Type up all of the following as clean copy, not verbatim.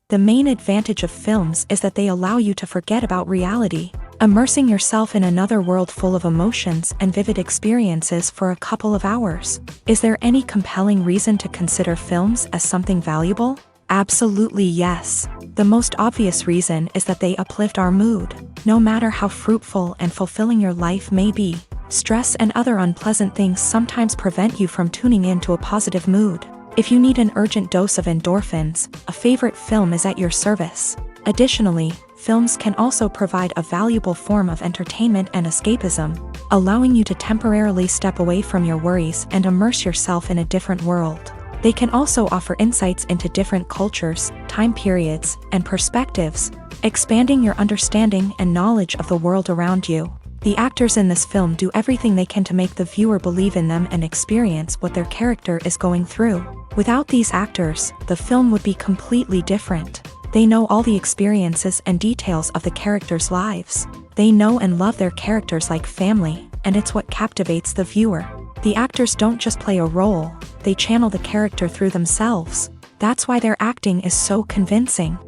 The main advantage of films is that they allow you to forget about reality, immersing yourself in another world full of emotions and vivid experiences for a couple of hours. Is there any compelling reason to consider films as something valuable? Absolutely yes. The most obvious reason is that they uplift our mood. No matter how fruitful and fulfilling your life may be, stress and other unpleasant things sometimes prevent you from tuning into a positive mood. If you need an urgent dose of endorphins, a favorite film is at your service. Additionally, films can also provide a valuable form of entertainment and escapism, allowing you to temporarily step away from your worries and immerse yourself in a different world. They can also offer insights into different cultures, time periods, and perspectives, expanding your understanding and knowledge of the world around you. The actors in this film do everything they can to make the viewer believe in them and experience what their character is going through. Without these actors, the film would be completely different. They know all the experiences and details of the characters' lives. They know and love their characters like family, and it's what captivates the viewer. The actors don't just play a role, they channel the character through themselves. That's why their acting is so convincing.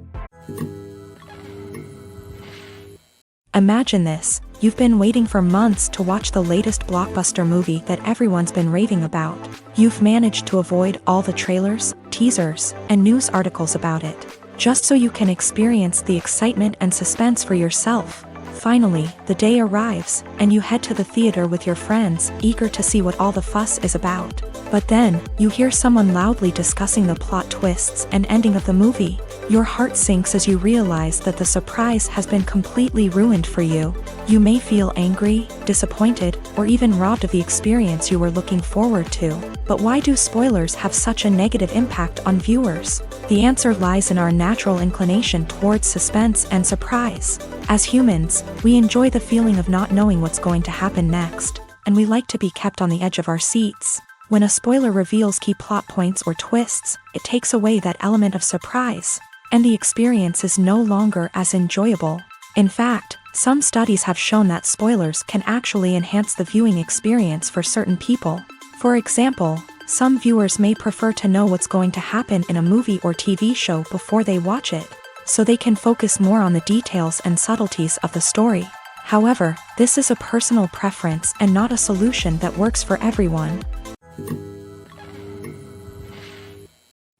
Imagine this. You've been waiting for months to watch the latest blockbuster movie that everyone's been raving about. You've managed to avoid all the trailers, teasers, and news articles about it, just so you can experience the excitement and suspense for yourself. Finally, the day arrives, and you head to the theater with your friends, eager to see what all the fuss is about. But then, you hear someone loudly discussing the plot twists and ending of the movie. Your heart sinks as you realize that the surprise has been completely ruined for you. You may feel angry, disappointed, or even robbed of the experience you were looking forward to. But why do spoilers have such a negative impact on viewers? The answer lies in our natural inclination towards suspense and surprise. As humans, we enjoy the feeling of not knowing what's going to happen next, and we like to be kept on the edge of our seats. When a spoiler reveals key plot points or twists, it takes away that element of surprise, and the experience is no longer as enjoyable. In fact, some studies have shown that spoilers can actually enhance the viewing experience for certain people. For example, some viewers may prefer to know what's going to happen in a movie or TV show before they watch it, so they can focus more on the details and subtleties of the story. However, this is a personal preference and not a solution that works for everyone.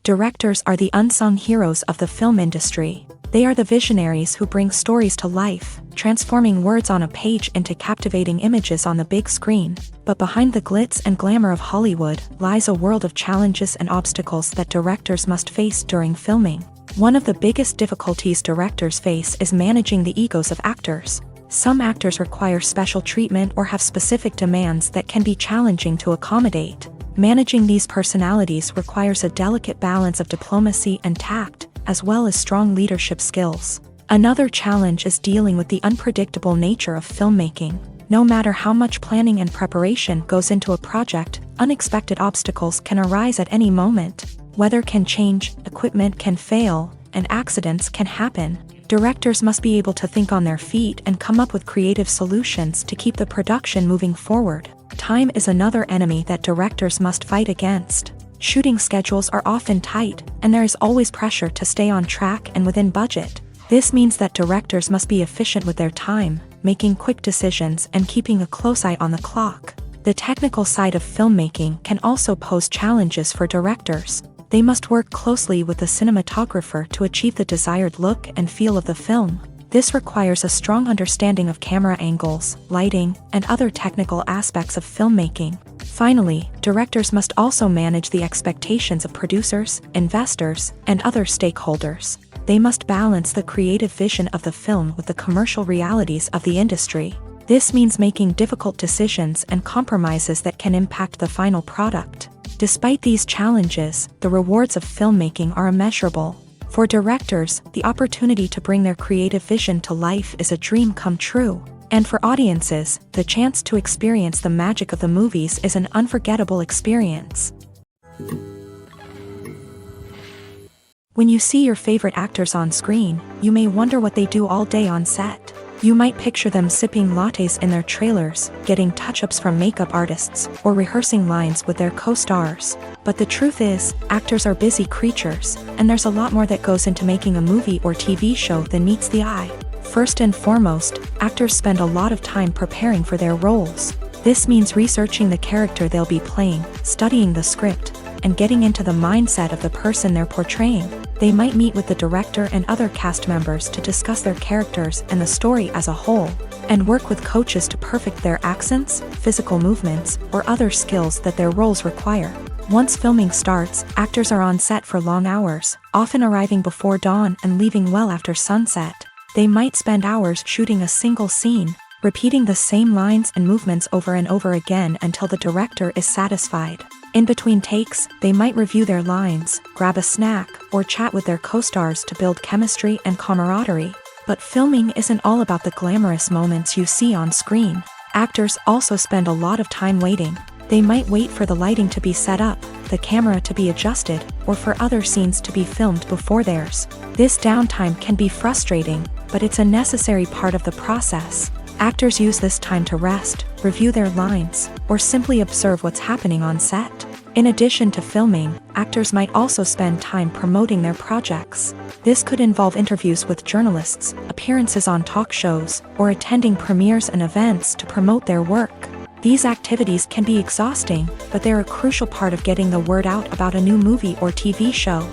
Directors are the unsung heroes of the film industry. They are the visionaries who bring stories to life, transforming words on a page into captivating images on the big screen. But behind the glitz and glamour of Hollywood lies a world of challenges and obstacles that directors must face during filming. One of the biggest difficulties directors face is managing the egos of actors. Some actors require special treatment or have specific demands that can be challenging to accommodate. Managing these personalities requires a delicate balance of diplomacy and tact, as well as strong leadership skills. Another challenge is dealing with the unpredictable nature of filmmaking. No matter how much planning and preparation goes into a project, unexpected obstacles can arise at any moment. Weather can change, equipment can fail, and accidents can happen. Directors must be able to think on their feet and come up with creative solutions to keep the production moving forward. Time is another enemy that directors must fight against. Shooting schedules are often tight, and there is always pressure to stay on track and within budget. This means that directors must be efficient with their time, making quick decisions and keeping a close eye on the clock. The technical side of filmmaking can also pose challenges for directors. They must work closely with the cinematographer to achieve the desired look and feel of the film. This requires a strong understanding of camera angles, lighting, and other technical aspects of filmmaking. Finally, directors must also manage the expectations of producers, investors, and other stakeholders. They must balance the creative vision of the film with the commercial realities of the industry. This means making difficult decisions and compromises that can impact the final product. Despite these challenges, the rewards of filmmaking are immeasurable. For directors, the opportunity to bring their creative vision to life is a dream come true. And for audiences, the chance to experience the magic of the movies is an unforgettable experience. When you see your favorite actors on screen, you may wonder what they do all day on set. You might picture them sipping lattes in their trailers, getting touch-ups from makeup artists, or rehearsing lines with their co-stars. But the truth is, actors are busy creatures, and there's a lot more that goes into making a movie or TV show than meets the eye. First and foremost, actors spend a lot of time preparing for their roles. This means researching the character they'll be playing, studying the script, and getting into the mindset of the person they're portraying. They might meet with the director and other cast members to discuss their characters and the story as a whole, and work with coaches to perfect their accents, physical movements, or other skills that their roles require. Once filming starts, actors are on set for long hours, often arriving before dawn and leaving well after sunset. They might spend hours shooting a single scene, repeating the same lines and movements over and over again until the director is satisfied. In between takes, they might review their lines, grab a snack, or chat with their co-stars to build chemistry and camaraderie. But filming isn't all about the glamorous moments you see on screen. Actors also spend a lot of time waiting. They might wait for the lighting to be set up, the camera to be adjusted, or for other scenes to be filmed before theirs. This downtime can be frustrating, but it's a necessary part of the process. Actors use this time to rest, review their lines, or simply observe what's happening on set. In addition to filming, actors might also spend time promoting their projects. This could involve interviews with journalists, appearances on talk shows, or attending premieres and events to promote their work. These activities can be exhausting, but they're a crucial part of getting the word out about a new movie or TV show.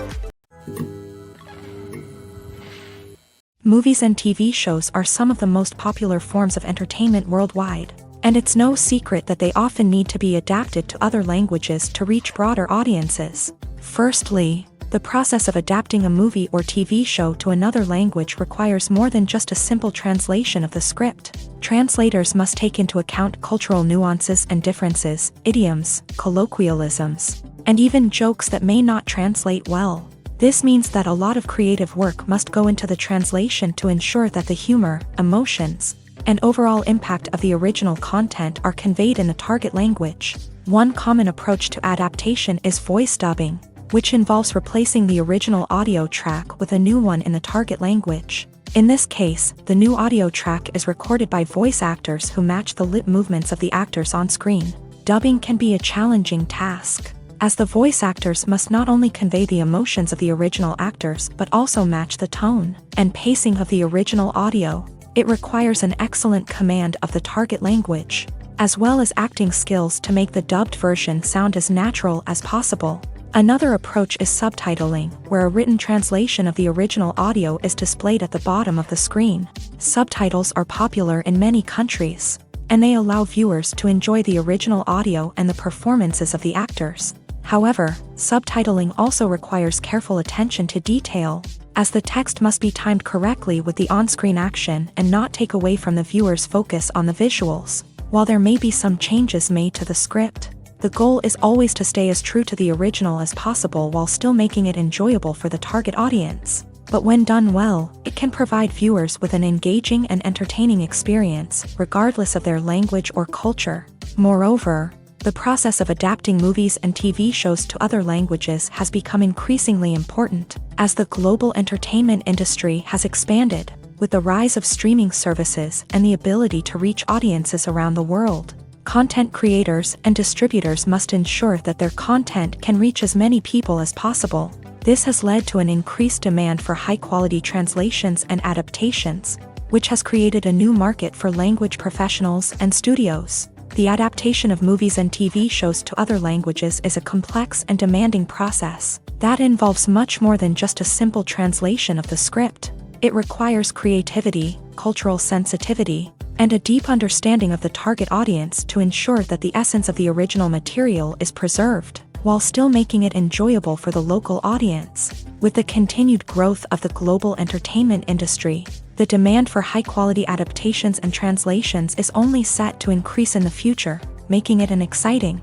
Movies and TV shows are some of the most popular forms of entertainment worldwide, and it's no secret that they often need to be adapted to other languages to reach broader audiences. Firstly, the process of adapting a movie or TV show to another language requires more than just a simple translation of the script. Translators must take into account cultural nuances and differences, idioms, colloquialisms, and even jokes that may not translate well. This means that a lot of creative work must go into the translation to ensure that the humor, emotions, and overall impact of the original content are conveyed in the target language. One common approach to adaptation is voice dubbing, which involves replacing the original audio track with a new one in the target language. In this case, the new audio track is recorded by voice actors who match the lip movements of the actors on screen. Dubbing can be a challenging task, as the voice actors must not only convey the emotions of the original actors but also match the tone and pacing of the original audio. It requires an excellent command of the target language, as well as acting skills to make the dubbed version sound as natural as possible. Another approach is subtitling, where a written translation of the original audio is displayed at the bottom of the screen. Subtitles are popular in many countries, and they allow viewers to enjoy the original audio and the performances of the actors. However, subtitling also requires careful attention to detail, as the text must be timed correctly with the on-screen action and not take away from the viewer's focus on the visuals. While there may be some changes made to the script, the goal is always to stay as true to the original as possible while still making it enjoyable for the target audience. But when done well, it can provide viewers with an engaging and entertaining experience, regardless of their language or culture. Moreover, the process of adapting movies and TV shows to other languages has become increasingly important, as the global entertainment industry has expanded, with the rise of streaming services and the ability to reach audiences around the world. Content creators and distributors must ensure that their content can reach as many people as possible. This has led to an increased demand for high-quality translations and adaptations, which has created a new market for language professionals and studios. The adaptation of movies and TV shows to other languages is a complex and demanding process, That involves much more than just a simple translation of the script. It requires creativity, cultural sensitivity, and a deep understanding of the target audience to ensure that the essence of the original material is preserved, while still making it enjoyable for the local audience. With the continued growth of the global entertainment industry, the demand for high-quality adaptations and translations is only set to increase in the future, making it an exciting.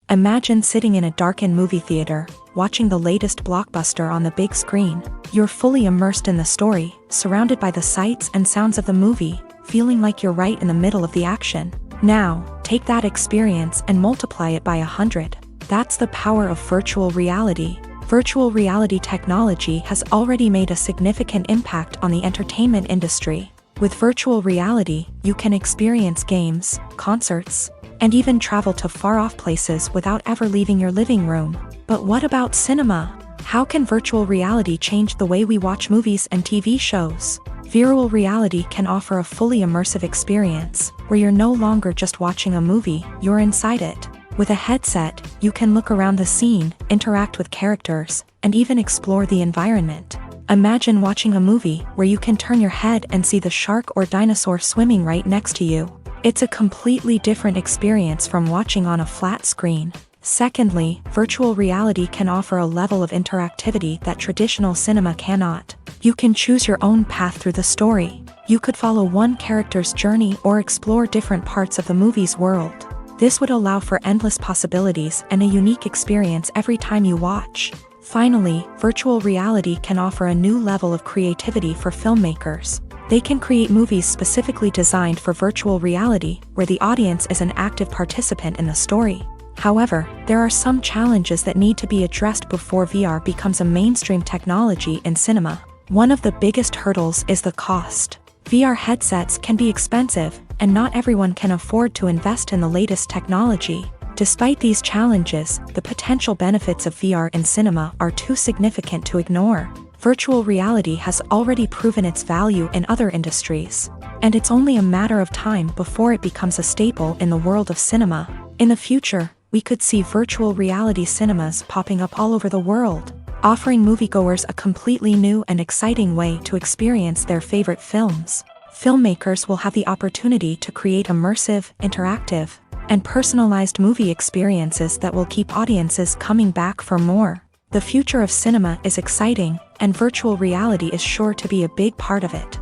Imagine sitting in a darkened movie theater, watching the latest blockbuster on the big screen. You're fully immersed in the story, surrounded by the sights and sounds of the movie, feeling like you're right in the middle of the action. Now, take that experience and multiply it by 100. That's the power of virtual reality. Virtual reality technology has already made a significant impact on the entertainment industry. With virtual reality, you can experience games, concerts, and even travel to far-off places without ever leaving your living room. But what about cinema? How can virtual reality change the way we watch movies and TV shows? Virtual reality can offer a fully immersive experience, where you're no longer just watching a movie, you're inside it. With a headset, you can look around the scene, interact with characters, and even explore the environment. Imagine watching a movie where you can turn your head and see the shark or dinosaur swimming right next to you. It's a completely different experience from watching on a flat screen. Secondly, virtual reality can offer a level of interactivity that traditional cinema cannot. You can choose your own path through the story. You could follow one character's journey or explore different parts of the movie's world. This would allow for endless possibilities and a unique experience every time you watch. Finally, virtual reality can offer a new level of creativity for filmmakers. They can create movies specifically designed for virtual reality, where the audience is an active participant in the story. However, there are some challenges that need to be addressed before VR becomes a mainstream technology in cinema. One of the biggest hurdles is the cost. VR headsets can be expensive, and not everyone can afford to invest in the latest technology. Despite these challenges, the potential benefits of VR in cinema are too significant to ignore. Virtual reality has already proven its value in other industries, and it's only a matter of time before it becomes a staple in the world of cinema. In the future, we could see virtual reality cinemas popping up all over the world, offering moviegoers a completely new and exciting way to experience their favorite films. Filmmakers will have the opportunity to create immersive, interactive, and personalized movie experiences that will keep audiences coming back for more. The future of cinema is exciting, and virtual reality is sure to be a big part of it.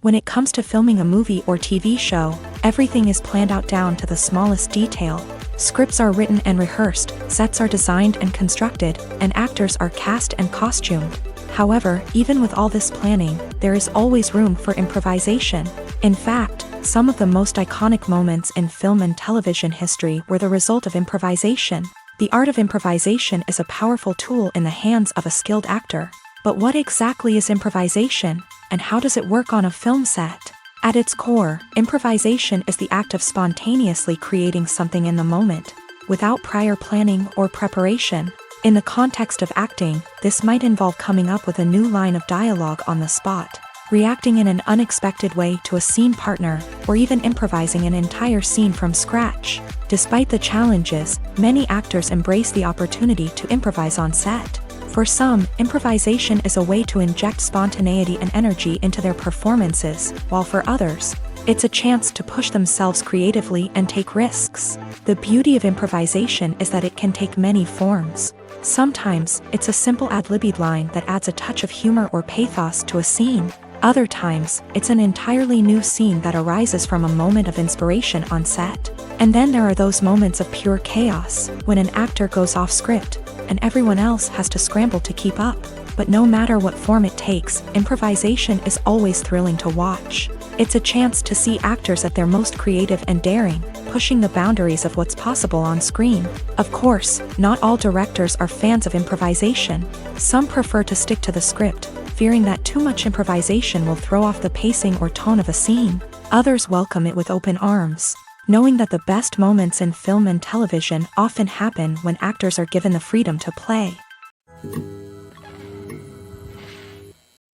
When it comes to filming a movie or TV show, everything is planned out down to the smallest detail. Scripts are written and rehearsed, sets are designed and constructed, and actors are cast and costumed. However, even with all this planning, there is always room for improvisation. In fact, some of the most iconic moments in film and television history were the result of improvisation. The art of improvisation is a powerful tool in the hands of a skilled actor. But what exactly is improvisation, and how does it work on a film set? At its core, improvisation is the act of spontaneously creating something in the moment, without prior planning or preparation. In the context of acting, this might involve coming up with a new line of dialogue on the spot, reacting in an unexpected way to a scene partner, or even improvising an entire scene from scratch. Despite the challenges, many actors embrace the opportunity to improvise on set. For some, improvisation is a way to inject spontaneity and energy into their performances, while for others, it's a chance to push themselves creatively and take risks. The beauty of improvisation is that it can take many forms. Sometimes, it's a simple ad-libbed line that adds a touch of humor or pathos to a scene. Other times, it's an entirely new scene that arises from a moment of inspiration on set. And then there are those moments of pure chaos, when an actor goes off script, and everyone else has to scramble to keep up. But no matter what form it takes, improvisation is always thrilling to watch. It's a chance to see actors at their most creative and daring, pushing the boundaries of what's possible on screen. Of course, not all directors are fans of improvisation. Some prefer to stick to the script, fearing that too much improvisation will throw off the pacing or tone of a scene. Others welcome it with open arms, knowing that the best moments in film and television often happen when actors are given the freedom to play.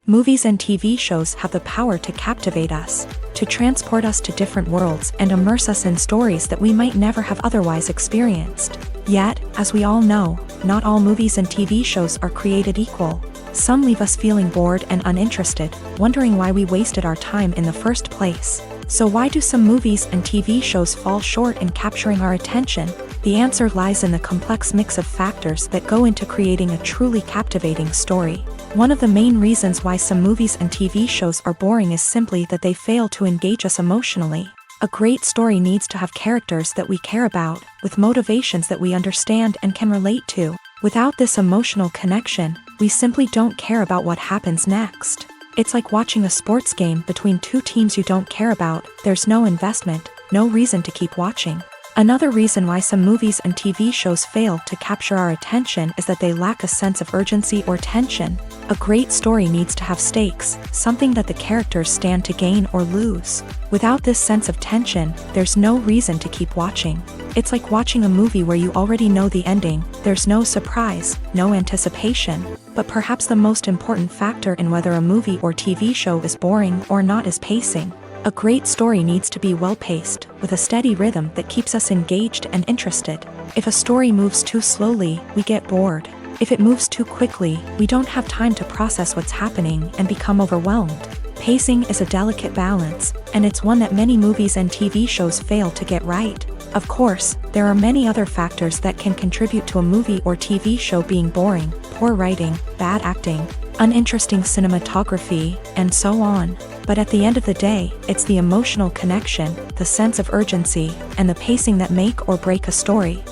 Movies and TV shows have the power to captivate us, to transport us to different worlds and immerse us in stories that we might never have otherwise experienced. Yet, as we all know, not all movies and TV shows are created equal. Some leave us feeling bored and uninterested, wondering why we wasted our time in the first place. So why do some movies and TV shows fall short in capturing our attention? The answer lies in the complex mix of factors that go into creating a truly captivating story. One of the main reasons why some movies and TV shows are boring is simply that they fail to engage us emotionally. A great story needs to have characters that we care about, with motivations that we understand and can relate to. Without this emotional connection, we simply don't care about what happens next. It's like watching a sports game between two teams you don't care about. There's no investment, no reason to keep watching. Another reason why some movies and TV shows fail to capture our attention is that they lack a sense of urgency or tension. A great story needs to have stakes, something that the characters stand to gain or lose. Without this sense of tension, there's no reason to keep watching. It's like watching a movie where you already know the ending. There's no surprise, no anticipation. But perhaps the most important factor in whether a movie or TV show is boring or not is pacing. A great story needs to be well-paced, with a steady rhythm that keeps us engaged and interested. If a story moves too slowly, we get bored. If it moves too quickly, we don't have time to process what's happening and become overwhelmed. Pacing is a delicate balance, and it's one that many movies and TV shows fail to get right. Of course, there are many other factors that can contribute to a movie or TV show being boring: poor writing, bad acting, uninteresting cinematography, and so on. But at the end of the day, it's the emotional connection, the sense of urgency, and the pacing that make or break a story.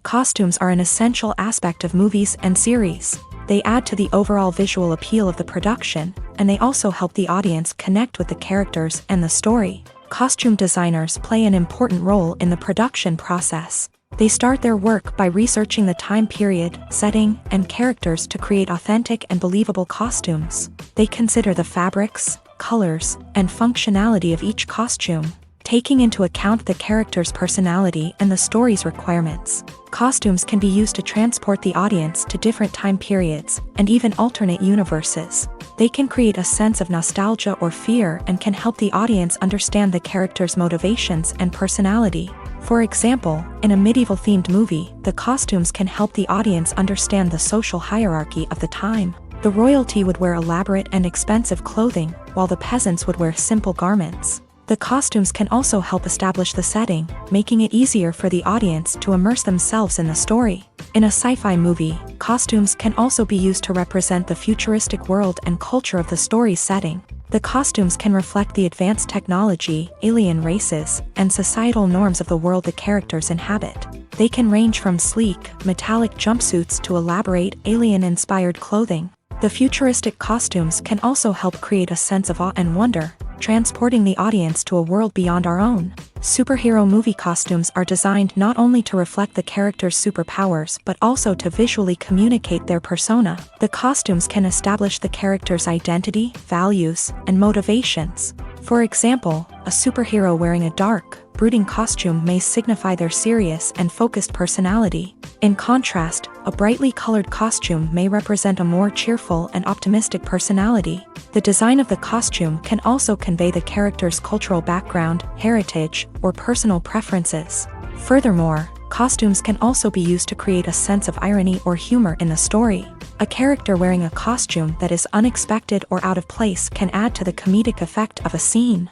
Costumes are an essential aspect of movies and series. They add to the overall visual appeal of the production, and they also help the audience connect with the characters and the story. Costume designers play an important role in the production process. They start their work by researching the time period, setting, and characters to create authentic and believable costumes. They consider the fabrics, colors, and functionality of each costume, taking into account the character's personality and the story's requirements. Costumes can be used to transport the audience to different time periods, and even alternate universes. They can create a sense of nostalgia or fear and can help the audience understand the character's motivations and personality. For example, in a medieval-themed movie, the costumes can help the audience understand the social hierarchy of the time. The royalty would wear elaborate and expensive clothing, while the peasants would wear simple garments. The costumes can also help establish the setting, making it easier for the audience to immerse themselves in the story. In a sci-fi movie, costumes can also be used to represent the futuristic world and culture of the story's setting. The costumes can reflect the advanced technology, alien races, and societal norms of the world the characters inhabit. They can range from sleek, metallic jumpsuits to elaborate, alien-inspired clothing. The futuristic costumes can also help create a sense of awe and wonder, transporting the audience to a world beyond our own. Superhero movie costumes are designed not only to reflect the character's superpowers but also to visually communicate their persona. The costumes can establish the character's identity, values, and motivations. For example, a superhero wearing a dark, brooding costume may signify their serious and focused personality. In contrast, a brightly colored costume may represent a more cheerful and optimistic personality. The design of the costume can also convey the character's cultural background, heritage, or personal preferences. Furthermore, costumes can also be used to create a sense of irony or humor in the story. A character wearing a costume that is unexpected or out of place can add to the comedic effect of a scene.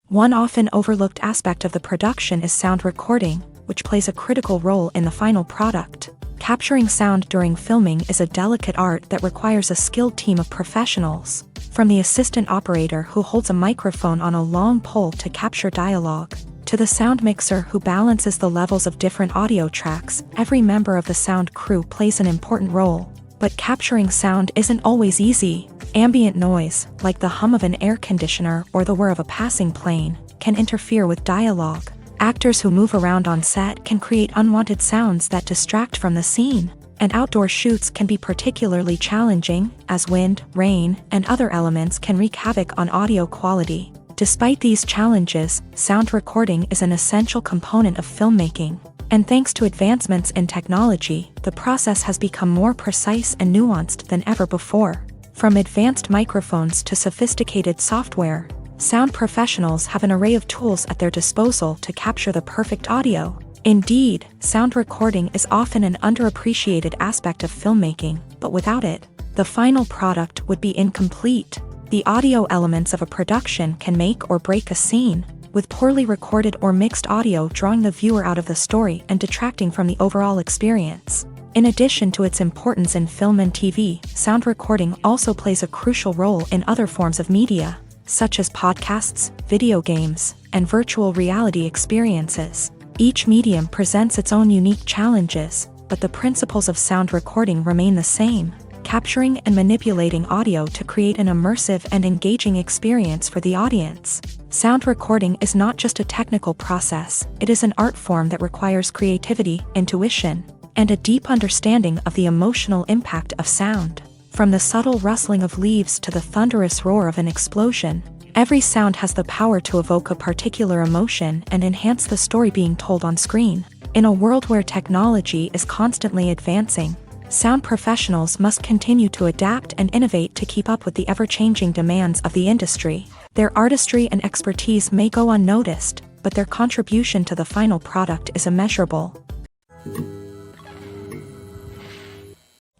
One often overlooked aspect of the production is sound recording, which plays a critical role in the final product. Capturing sound during filming is a delicate art that requires a skilled team of professionals. From the assistant operator who holds a microphone on a long pole to capture dialogue, to the sound mixer who balances the levels of different audio tracks, every member of the sound crew plays an important role. But capturing sound isn't always easy. Ambient noise, like the hum of an air conditioner or the whir of a passing plane, can interfere with dialogue. Actors who move around on set can create unwanted sounds that distract from the scene. And outdoor shoots can be particularly challenging, as wind, rain, and other elements can wreak havoc on audio quality. Despite these challenges, sound recording is an essential component of filmmaking. And thanks to advancements in technology, the process has become more precise and nuanced than ever before. From advanced microphones to sophisticated software, sound professionals have an array of tools at their disposal to capture the perfect audio. Indeed, sound recording is often an underappreciated aspect of filmmaking, but without it, the final product would be incomplete. The audio elements of a production can make or break a scene, with poorly recorded or mixed audio drawing the viewer out of the story and detracting from the overall experience. In addition to its importance in film and TV, sound recording also plays a crucial role in other forms of media, such as podcasts, video games, and virtual reality experiences. Each medium presents its own unique challenges, but the principles of sound recording remain the same: capturing and manipulating audio to create an immersive and engaging experience for the audience. Sound recording is not just a technical process, it is an art form that requires creativity, intuition, and a deep understanding of the emotional impact of sound. From the subtle rustling of leaves to the thunderous roar of an explosion, every sound has the power to evoke a particular emotion and enhance the story being told on screen. In a world where technology is constantly advancing, sound professionals must continue to adapt and innovate to keep up with the ever-changing demands of the industry. Their artistry and expertise may go unnoticed, but their contribution to the final product is immeasurable.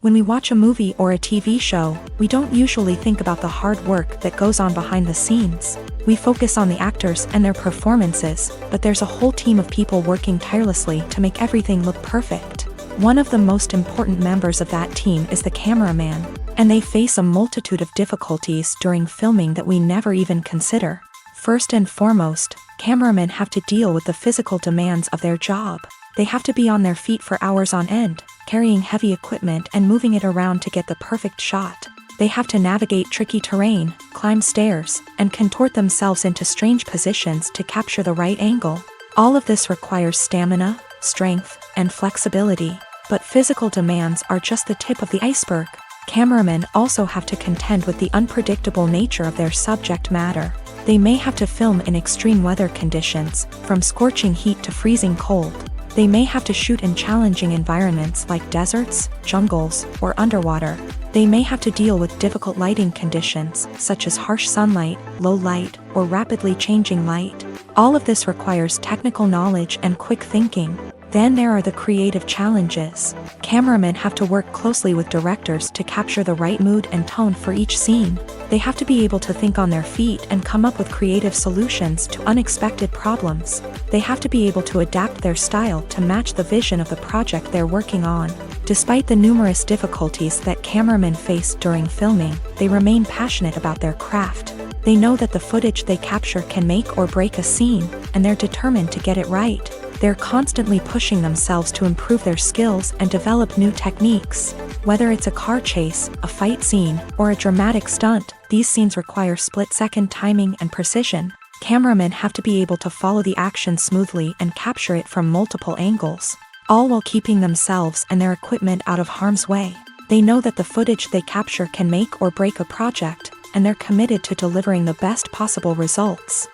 When we watch a movie or a TV show, we don't usually think about the hard work that goes on behind the scenes. We focus on the actors and their performances, but there's a whole team of people working tirelessly to make everything look perfect. One of the most important members of that team is the cameraman, and they face a multitude of difficulties during filming that we never even consider. First and foremost, cameramen have to deal with the physical demands of their job. They have to be on their feet for hours on end, carrying heavy equipment and moving it around to get the perfect shot. They have to navigate tricky terrain, climb stairs, and contort themselves into strange positions to capture the right angle. All of this requires stamina, strength, and flexibility. But physical demands are just the tip of the iceberg. Cameramen also have to contend with the unpredictable nature of their subject matter. They may have to film in extreme weather conditions, from scorching heat to freezing cold. They may have to shoot in challenging environments like deserts, jungles, or underwater. They may have to deal with difficult lighting conditions, such as harsh sunlight, low light, or rapidly changing light. All of this requires technical knowledge and quick thinking. Then there are the creative challenges. Cameramen have to work closely with directors to capture the right mood and tone for each scene. They have to be able to think on their feet and come up with creative solutions to unexpected problems. They have to be able to adapt their style to match the vision of the project they're working on. Despite the numerous difficulties that cameramen face during filming, they remain passionate about their craft. They know that the footage they capture can make or break a scene, and they're determined to get it right. They're constantly pushing themselves to improve their skills and develop new techniques. Whether it's a car chase, a fight scene, or a dramatic stunt, these scenes require split-second timing and precision. Cameramen have to be able to follow the action smoothly and capture it from multiple angles, all while keeping themselves and their equipment out of harm's way. They know that the footage they capture can make or break a project, and they're committed to delivering the best possible results.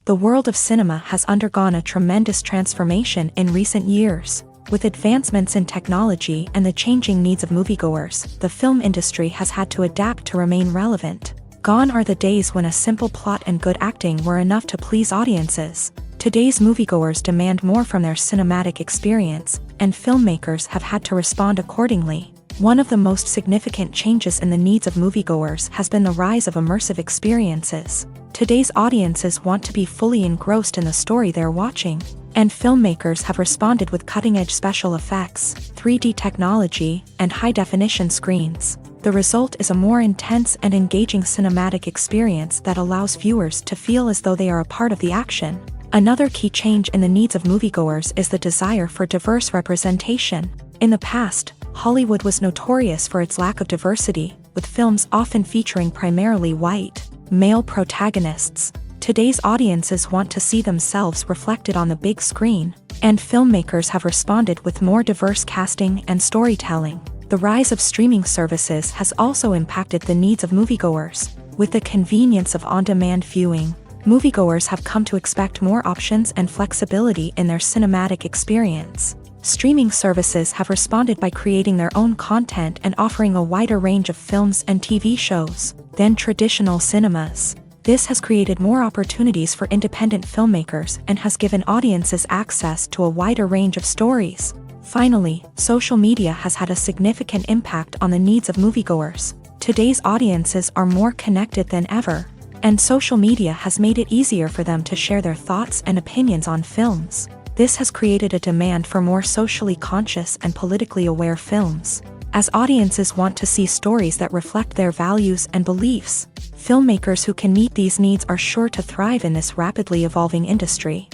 The world of cinema has undergone a tremendous transformation in recent years. With advancements in technology and the changing needs of moviegoers, the film industry has had to adapt to remain relevant. Gone are the days when a simple plot and good acting were enough to please audiences. Today's moviegoers demand more from their cinematic experience, and filmmakers have had to respond accordingly. One of the most significant changes in the needs of moviegoers has been the rise of immersive experiences. Today's audiences want to be fully engrossed in the story they're watching, and filmmakers have responded with cutting-edge special effects, 3D technology, and high-definition screens. The result is a more intense and engaging cinematic experience that allows viewers to feel as though they are a part of the action. Another key change in the needs of moviegoers is the desire for diverse representation. In the past, Hollywood was notorious for its lack of diversity, with films often featuring primarily white, male protagonists. Today's audiences want to see themselves reflected on the big screen, and filmmakers have responded with more diverse casting and storytelling. The rise of streaming services has also impacted the needs of moviegoers. With the convenience of on-demand viewing, moviegoers have come to expect more options and flexibility in their cinematic experience. Streaming services have responded by creating their own content and offering a wider range of films and TV shows than traditional cinemas. This has created more opportunities for independent filmmakers and has given audiences access to a wider range of stories. Finally, social media has had a significant impact on the needs of moviegoers. Today's audiences are more connected than ever, and social media has made it easier for them to share their thoughts and opinions on films. This has created a demand for more socially conscious and politically aware films. As audiences want to see stories that reflect their values and beliefs, filmmakers who can meet these needs are sure to thrive in this rapidly evolving industry.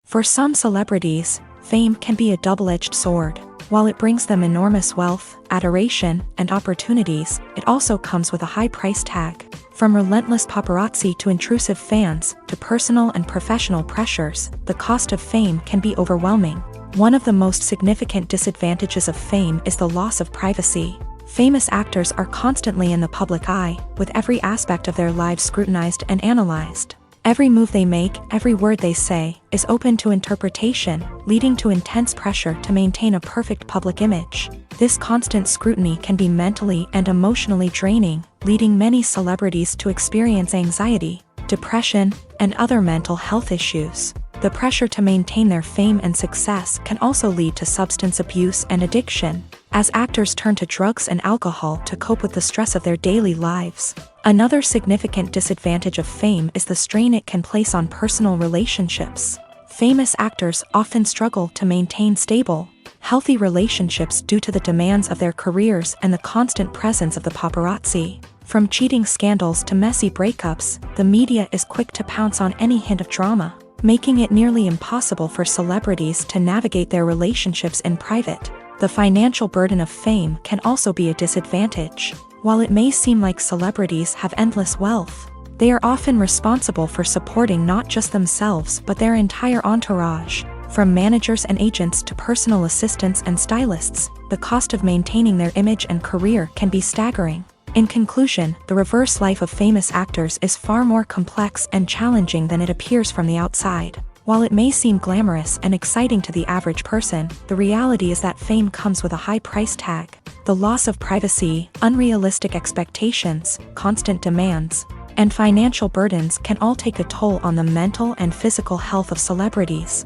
For some celebrities, fame can be a double-edged sword. While it brings them enormous wealth, adoration, and opportunities, it also comes with a high price tag. From relentless paparazzi to intrusive fans, to personal and professional pressures, the cost of fame can be overwhelming. One of the most significant disadvantages of fame is the loss of privacy. Famous actors are constantly in the public eye, with every aspect of their lives scrutinized and analyzed. Every move they make, every word they say, is open to interpretation, leading to intense pressure to maintain a perfect public image. This constant scrutiny can be mentally and emotionally draining, leading many celebrities to experience anxiety, depression, and other mental health issues. The pressure to maintain their fame and success can also lead to substance abuse and addiction, as actors turn to drugs and alcohol to cope with the stress of their daily lives. Another significant disadvantage of fame is the strain it can place on personal relationships. Famous actors often struggle to maintain stable, healthy relationships due to the demands of their careers and the constant presence of the paparazzi. From cheating scandals to messy breakups, the media is quick to pounce on any hint of drama, making it nearly impossible for celebrities to navigate their relationships in private. The financial burden of fame can also be a disadvantage. While it may seem like celebrities have endless wealth, they are often responsible for supporting not just themselves but their entire entourage. From managers and agents to personal assistants and stylists, the cost of maintaining their image and career can be staggering. In conclusion, the reverse life of famous actors is far more complex and challenging than it appears from the outside. While it may seem glamorous and exciting to the average person, the reality is that fame comes with a high price tag. The loss of privacy, unrealistic expectations, constant demands, and financial burdens can all take a toll on the mental and physical health of celebrities.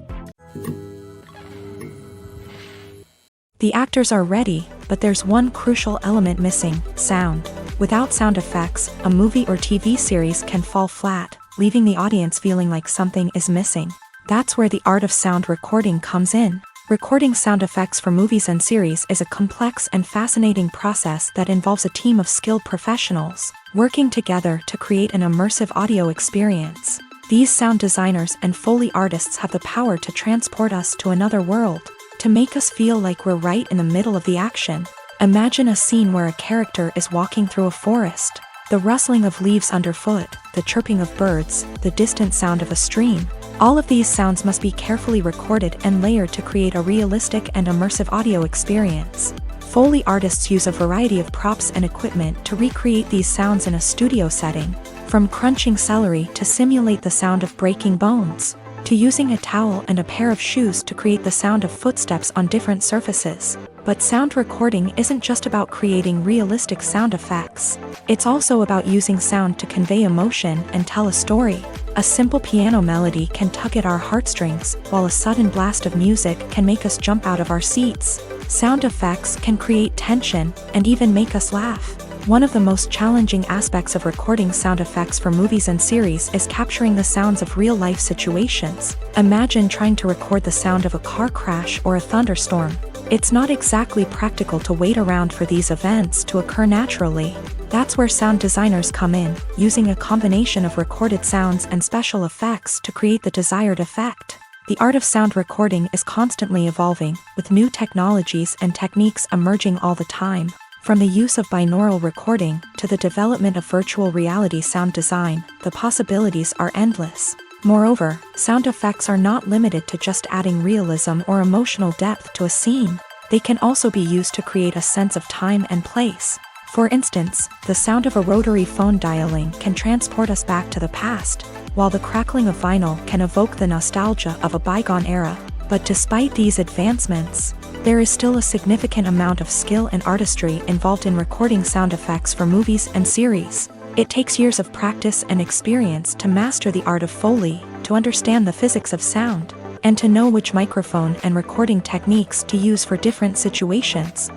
The actors are ready, but there's one crucial element missing: sound. Without sound effects, a movie or TV series can fall flat, leaving the audience feeling like something is missing. That's where the art of sound recording comes in. Recording sound effects for movies and series is a complex and fascinating process that involves a team of skilled professionals working together to create an immersive audio experience. These sound designers and Foley artists have the power to transport us to another world, to make us feel like we're right in the middle of the action. Imagine a scene where a character is walking through a forest. The rustling of leaves underfoot, the chirping of birds, the distant sound of a stream. All of these sounds must be carefully recorded and layered to create a realistic and immersive audio experience. Foley artists use a variety of props and equipment to recreate these sounds in a studio setting, from crunching celery to simulate the sound of breaking bones, to using a towel and a pair of shoes to create the sound of footsteps on different surfaces. But sound recording isn't just about creating realistic sound effects. It's also about using sound to convey emotion and tell a story. A simple piano melody can tug at our heartstrings, while a sudden blast of music can make us jump out of our seats. Sound effects can create tension and even make us laugh. One of the most challenging aspects of recording sound effects for movies and series is capturing the sounds of real-life situations. Imagine trying to record the sound of a car crash or a thunderstorm. It's not exactly practical to wait around for these events to occur naturally. That's where sound designers come in, using a combination of recorded sounds and special effects to create the desired effect. The art of sound recording is constantly evolving, with new technologies and techniques emerging all the time. From the use of binaural recording to the development of virtual reality sound design, the possibilities are endless. Moreover, sound effects are not limited to just adding realism or emotional depth to a scene. They can also be used to create a sense of time and place. For instance, the sound of a rotary phone dialing can transport us back to the past, while the crackling of vinyl can evoke the nostalgia of a bygone era. But despite these advancements, there is still a significant amount of skill and artistry involved in recording sound effects for movies and series. It takes years of practice and experience to master the art of Foley, to understand the physics of sound, and to know which microphone and recording techniques to use for different situations.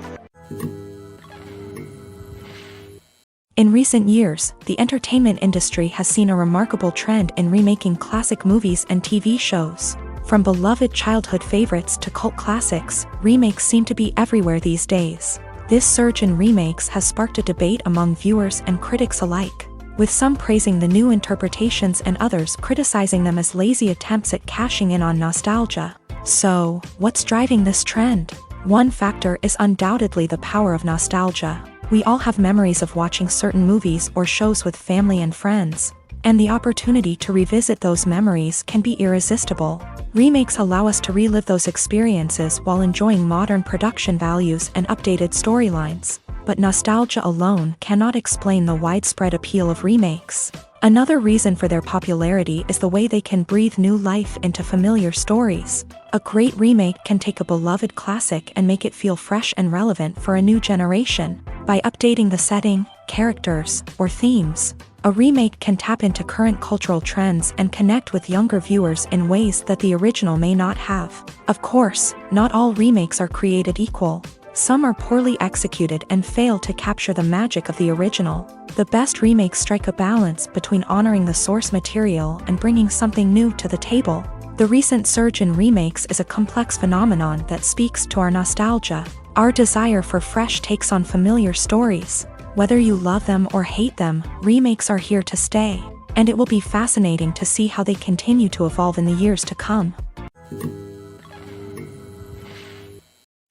In recent years, the entertainment industry has seen a remarkable trend in remaking classic movies and TV shows. From beloved childhood favorites to cult classics, remakes seem to be everywhere these days. This surge in remakes has sparked a debate among viewers and critics alike, with some praising the new interpretations and others criticizing them as lazy attempts at cashing in on nostalgia. So, what's driving this trend? One factor is undoubtedly the power of nostalgia. We all have memories of watching certain movies or shows with family and friends, and the opportunity to revisit those memories can be irresistible. Remakes allow us to relive those experiences while enjoying modern production values and updated storylines. But nostalgia alone cannot explain the widespread appeal of remakes. Another reason for their popularity is the way they can breathe new life into familiar stories. A great remake can take a beloved classic and make it feel fresh and relevant for a new generation. By updating the setting, characters, or themes, a remake can tap into current cultural trends and connect with younger viewers in ways that the original may not have. Of course, not all remakes are created equal. Some are poorly executed and fail to capture the magic of the original. The best remakes strike a balance between honoring the source material and bringing something new to the table. The recent surge in remakes is a complex phenomenon that speaks to our nostalgia, our desire for fresh takes on familiar stories. Whether you love them or hate them, remakes are here to stay, and it will be fascinating to see how they continue to evolve in the years to come.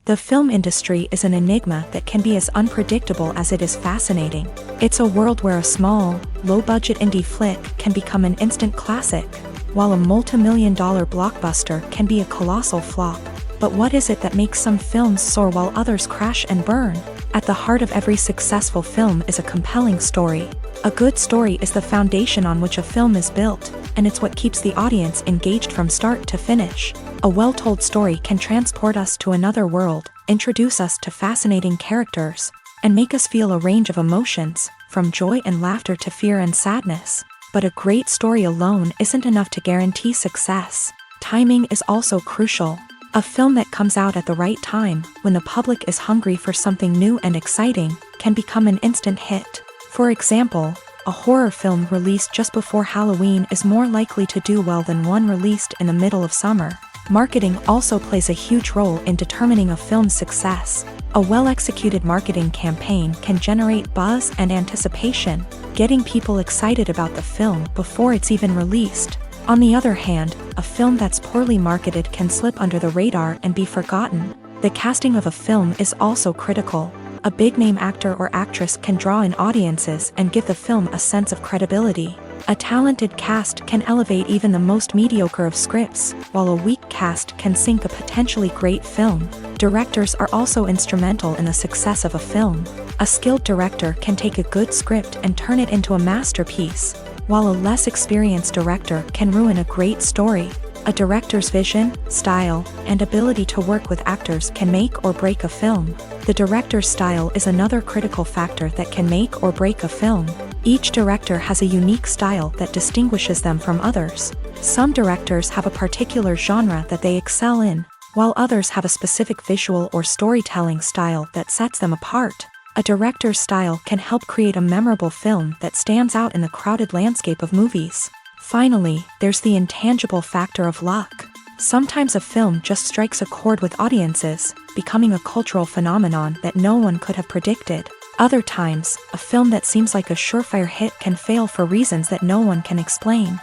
The film industry is an enigma that can be as unpredictable as it is fascinating. It's a world where a small, low-budget indie flick can become an instant classic, while a multi-million-dollar blockbuster can be a colossal flop. But what is it that makes some films soar while others crash and burn? At the heart of every successful film is a compelling story. A good story is the foundation on which a film is built, and it's what keeps the audience engaged from start to finish. A well-told story can transport us to another world, introduce us to fascinating characters, and make us feel a range of emotions, from joy and laughter to fear and sadness. But a great story alone isn't enough to guarantee success. Timing is also crucial. A film that comes out at the right time, when the public is hungry for something new and exciting, can become an instant hit. For example, a horror film released just before Halloween is more likely to do well than one released in the middle of summer. Marketing also plays a huge role in determining a film's success. A well-executed marketing campaign can generate buzz and anticipation, getting people excited about the film before it's even released. On the other hand, a film that's poorly marketed can slip under the radar and be forgotten. The casting of a film is also critical. A big-name actor or actress can draw in audiences and give the film a sense of credibility. A talented cast can elevate even the most mediocre of scripts, while a weak cast can sink a potentially great film. Directors are also instrumental in the success of a film. A skilled director can take a good script and turn it into a masterpiece, while a less experienced director can ruin a great story. A director's vision, style, and ability to work with actors can make or break a film. The director's style is another critical factor that can make or break a film. Each director has a unique style that distinguishes them from others. Some directors have a particular genre that they excel in, while others have a specific visual or storytelling style that sets them apart. A director's style can help create a memorable film that stands out in the crowded landscape of movies. Finally, there's the intangible factor of luck. Sometimes a film just strikes a chord with audiences, becoming a cultural phenomenon that no one could have predicted. Other times, a film that seems like a surefire hit can fail for reasons that no one can explain.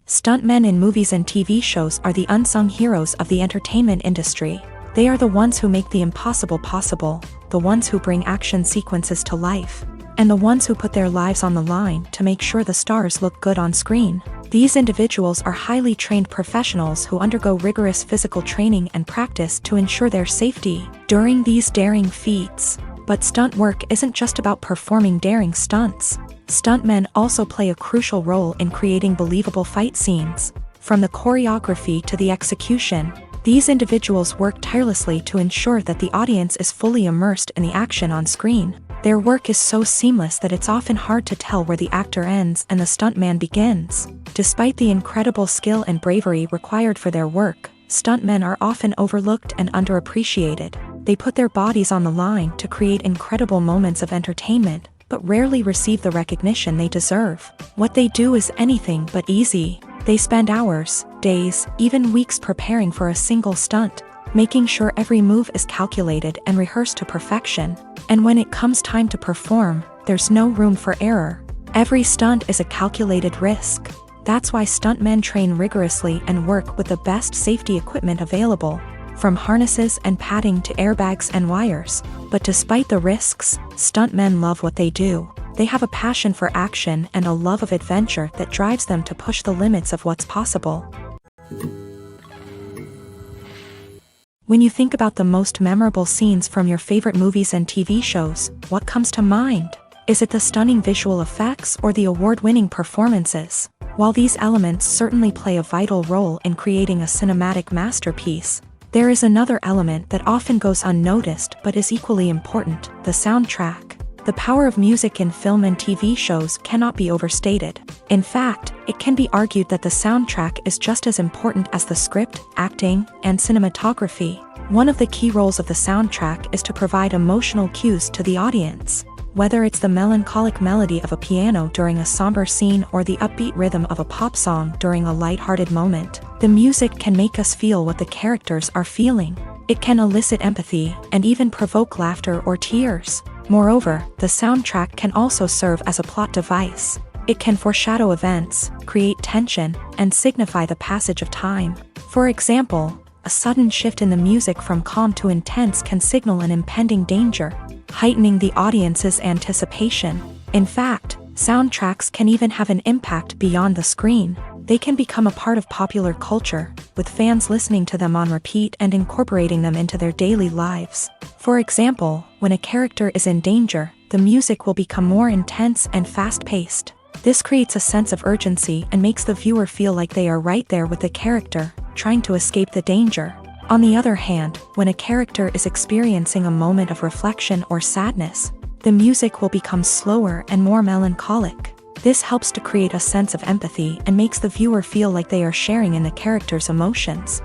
Stuntmen in movies and TV shows are the unsung heroes of the entertainment industry. They are the ones who make the impossible possible, the ones who bring action sequences to life, and the ones who put their lives on the line to make sure the stars look good on screen. These individuals are highly trained professionals who undergo rigorous physical training and practice to ensure their safety during these daring feats. But stunt work isn't just about performing daring stunts. Stuntmen also play a crucial role in creating believable fight scenes. From the choreography to the execution, these individuals work tirelessly to ensure that the audience is fully immersed in the action on screen. Their work is so seamless that it's often hard to tell where the actor ends and the stuntman begins. Despite the incredible skill and bravery required for their work, stuntmen are often overlooked and underappreciated. They put their bodies on the line to create incredible moments of entertainment, but rarely receive the recognition they deserve. What they do is anything but easy. They spend hours, days, even weeks preparing for a single stunt, making sure every move is calculated and rehearsed to perfection. And when it comes time to perform, there's no room for error. Every stunt is a calculated risk. That's why stuntmen train rigorously and work with the best safety equipment available, from harnesses and padding to airbags and wires. But despite the risks, stuntmen love what they do. They have a passion for action and a love of adventure that drives them to push the limits of what's possible. When you think about the most memorable scenes from your favorite movies and TV shows, what comes to mind? Is it the stunning visual effects or the award-winning performances? While these elements certainly play a vital role in creating a cinematic masterpiece, there is another element that often goes unnoticed but is equally important: the soundtrack. The power of music in film and TV shows cannot be overstated. In fact, it can be argued that the soundtrack is just as important as the script, acting, and cinematography. One of the key roles of the soundtrack is to provide emotional cues to the audience. Whether it's the melancholic melody of a piano during a somber scene or the upbeat rhythm of a pop song during a lighthearted moment, the music can make us feel what the characters are feeling. It can elicit empathy and even provoke laughter or tears. Moreover, the soundtrack can also serve as a plot device. It can foreshadow events, create tension, and signify the passage of time. For example, a sudden shift in the music from calm to intense can signal an impending danger, heightening the audience's anticipation. In fact, soundtracks can even have an impact beyond the screen. They can become a part of popular culture, with fans listening to them on repeat and incorporating them into their daily lives. For example, when a character is in danger, the music will become more intense and fast-paced. This creates a sense of urgency and makes the viewer feel like they are right there with the character, trying to escape the danger. On the other hand, when a character is experiencing a moment of reflection or sadness, the music will become slower and more melancholic. This helps to create a sense of empathy and makes the viewer feel like they are sharing in the character's emotions.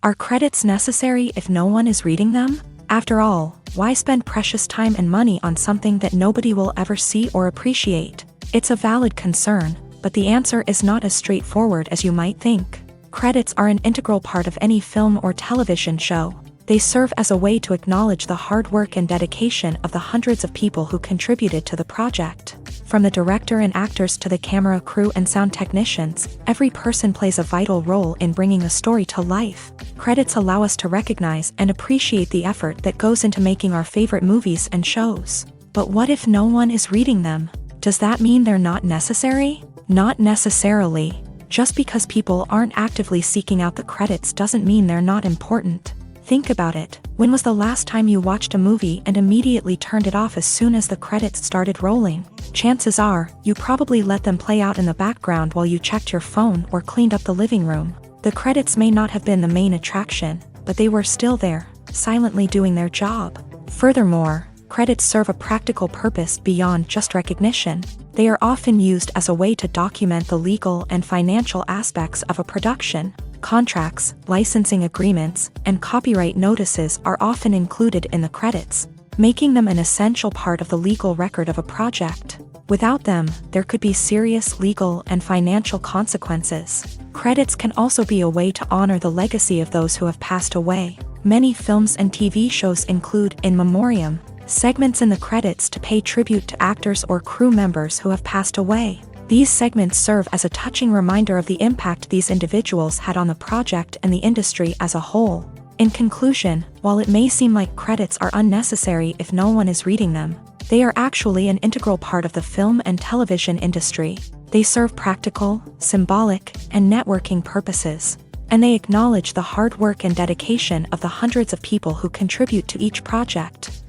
Are credits necessary if no one is reading them? After all, why spend precious time and money on something that nobody will ever see or appreciate? It's a valid concern, but the answer is not as straightforward as you might think. Credits are an integral part of any film or television show. They serve as a way to acknowledge the hard work and dedication of the hundreds of people who contributed to the project. From the director and actors to the camera crew and sound technicians, every person plays a vital role in bringing a story to life. Credits allow us to recognize and appreciate the effort that goes into making our favorite movies and shows. But what if no one is reading them? Does that mean they're not necessary? Not necessarily. Just because people aren't actively seeking out the credits doesn't mean they're not important. Think about it. When was the last time you watched a movie and immediately turned it off as soon as the credits started rolling? Chances are, you probably let them play out in the background while you checked your phone or cleaned up the living room. The credits may not have been the main attraction, but they were still there, silently doing their job. Furthermore, credits serve a practical purpose beyond just recognition. They are often used as a way to document the legal and financial aspects of a production. Contracts, licensing agreements, and copyright notices are often included in the credits, making them an essential part of the legal record of a project. Without them, there could be serious legal and financial consequences. Credits can also be a way to honor the legacy of those who have passed away. Many films and TV shows include in memoriam segments in the credits to pay tribute to actors or crew members who have passed away. These segments serve as a touching reminder of the impact these individuals had on the project and the industry as a whole. In conclusion, while it may seem like credits are unnecessary if no one is reading them, They are actually an integral part of the film and television industry. They serve practical, symbolic, and networking purposes, and they acknowledge the hard work and dedication of the hundreds of people who contribute to each project.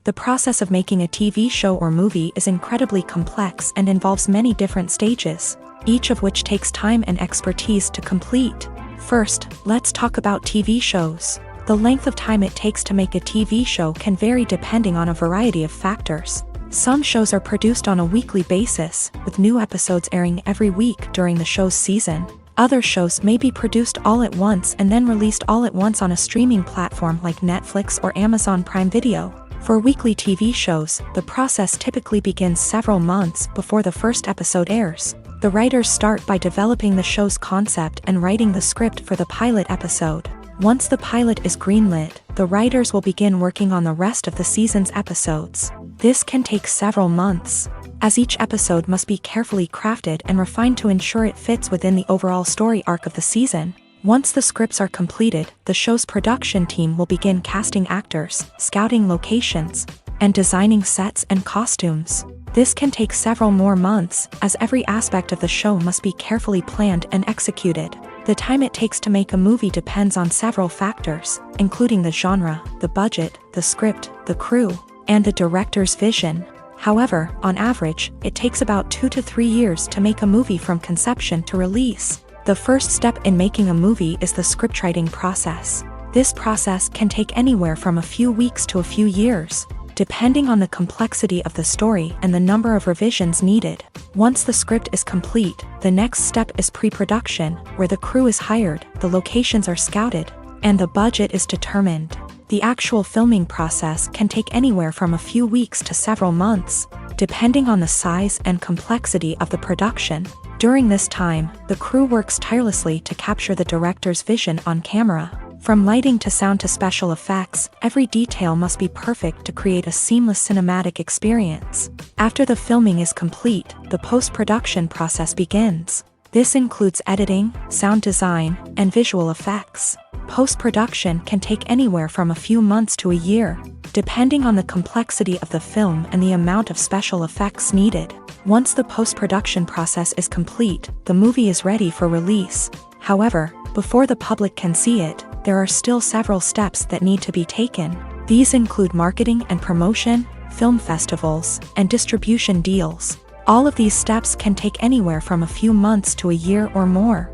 The process of making a TV show or movie is incredibly complex and involves many different stages, each of which takes time and expertise to complete. First, let's talk about TV shows. The length of time it takes to make a TV show can vary depending on a variety of factors. Some shows are produced on a weekly basis, with new episodes airing every week during the show's season. Other shows may be produced all at once and then released all at once on a streaming platform like Netflix or Amazon Prime Video. For weekly TV shows, the process typically begins several months before the first episode airs. The writers start by developing the show's concept and writing the script for the pilot episode. Once the pilot is greenlit, the writers will begin working on the rest of the season's episodes. This can take several months, as each episode must be carefully crafted and refined to ensure it fits within the overall story arc of the season. Once the scripts are completed, the show's production team will begin casting actors, scouting locations, and designing sets and costumes. This can take several more months, as every aspect of the show must be carefully planned and executed. The time it takes to make a movie depends on several factors, including the genre, the budget, the script, the crew, and the director's vision. However, on average, it takes about 2 to 3 years to make a movie from conception to release. The first step in making a movie is the scriptwriting process. This process can take anywhere from a few weeks to a few years, depending on the complexity of the story and the number of revisions needed. Once the script is complete, the next step is pre-production, where the crew is hired, the locations are scouted, and the budget is determined. The actual filming process can take anywhere from a few weeks to several months, depending on the size and complexity of the production. During this time, the crew works tirelessly to capture the director's vision on camera. From lighting to sound to special effects, every detail must be perfect to create a seamless cinematic experience. After the filming is complete, the post-production process begins. This includes editing, sound design, and visual effects. Post-production can take anywhere from a few months to a year, depending on the complexity of the film and the amount of special effects needed. Once the post-production process is complete, the movie is ready for release. However, before the public can see it, there are still several steps that need to be taken. These include marketing and promotion, film festivals, and distribution deals. All of these steps can take anywhere from a few months to a year or more.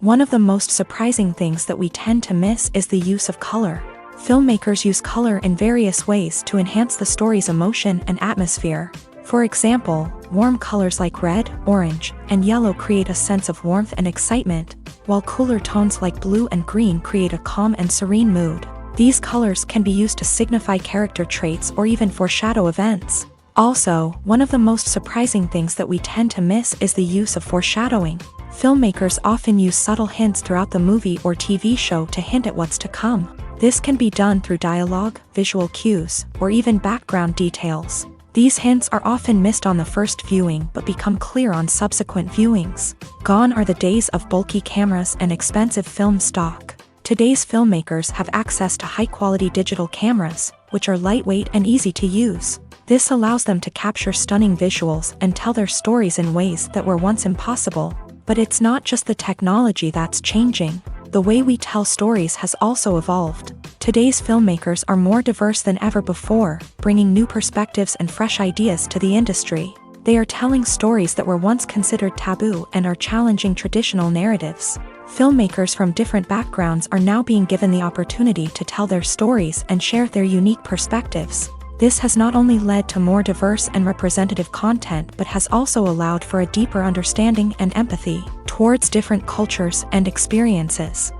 One of the most surprising things that we tend to miss is the use of color. Filmmakers use color in various ways to enhance the story's emotion and atmosphere. For example, warm colors like red, orange, and yellow create a sense of warmth and excitement, while cooler tones like blue and green create a calm and serene mood. These colors can be used to signify character traits or even foreshadow events. Also, one of the most surprising things that we tend to miss is the use of foreshadowing. Filmmakers often use subtle hints throughout the movie or TV show to hint at what's to come. This can be done through dialogue, visual cues, or even background details. These hints are often missed on the first viewing but become clear on subsequent viewings. Gone are the days of bulky cameras and expensive film stock. Today's filmmakers have access to high-quality digital cameras, which are lightweight and easy to use. This allows them to capture stunning visuals and tell their stories in ways that were once impossible. But it's not just the technology that's changing. The way we tell stories has also evolved. Today's filmmakers are more diverse than ever before, bringing new perspectives and fresh ideas to the industry. They are telling stories that were once considered taboo and are challenging traditional narratives. Filmmakers from different backgrounds are now being given the opportunity to tell their stories and share their unique perspectives. This has not only led to more diverse and representative content but has also allowed for a deeper understanding and empathy towards different cultures and experiences.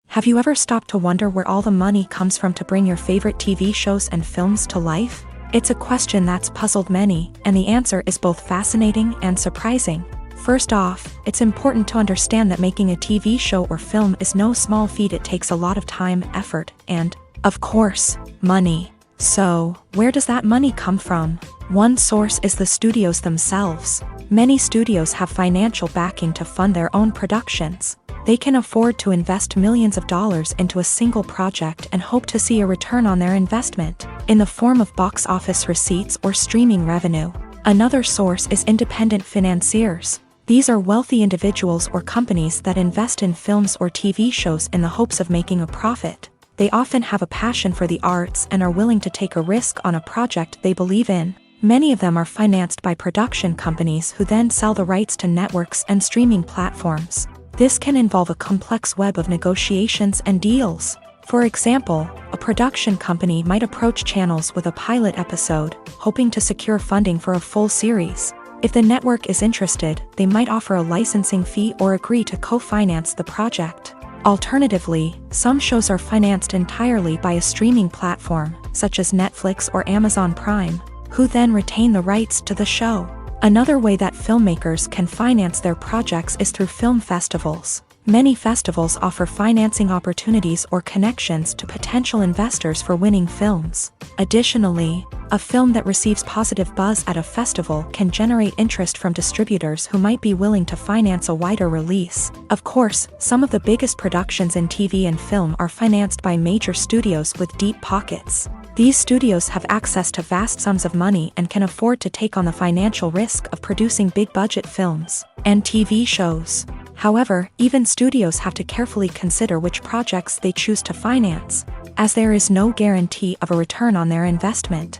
Have you ever stopped to wonder where all the money comes from to bring your favorite TV shows and films to life? It's a question that's puzzled many, and the answer is both fascinating and surprising. First off, it's important to understand that making a TV show or film is no small feat. It takes a lot of time, effort, and, of course, money. So, where does that money come from? One source is the studios themselves. Many studios have financial backing to fund their own productions. They can afford to invest millions of dollars into a single project and hope to see a return on their investment, in the form of box office receipts or streaming revenue. Another source is independent financiers. These are wealthy individuals or companies that invest in films or TV shows in the hopes of making a profit. They often have a passion for the arts and are willing to take a risk on a project they believe in. Many of them are financed by production companies who then sell the rights to networks and streaming platforms. This can involve a complex web of negotiations and deals. For example, a production company might approach channels with a pilot episode, hoping to secure funding for a full series. If the network is interested, they might offer a licensing fee or agree to co-finance the project. Alternatively, some shows are financed entirely by a streaming platform, such as Netflix or Amazon Prime, who then retain the rights to the show. Another way that filmmakers can finance their projects is through film festivals. Many festivals offer financing opportunities or connections to potential investors for winning films. Additionally, a film that receives positive buzz at a festival can generate interest from distributors who might be willing to finance a wider release. Of course, some of the biggest productions in TV and film are financed by major studios with deep pockets. These studios have access to vast sums of money and can afford to take on the financial risk of producing big-budget films and TV shows. However, even studios have to carefully consider which projects they choose to finance, as there is no guarantee of a return on their investment.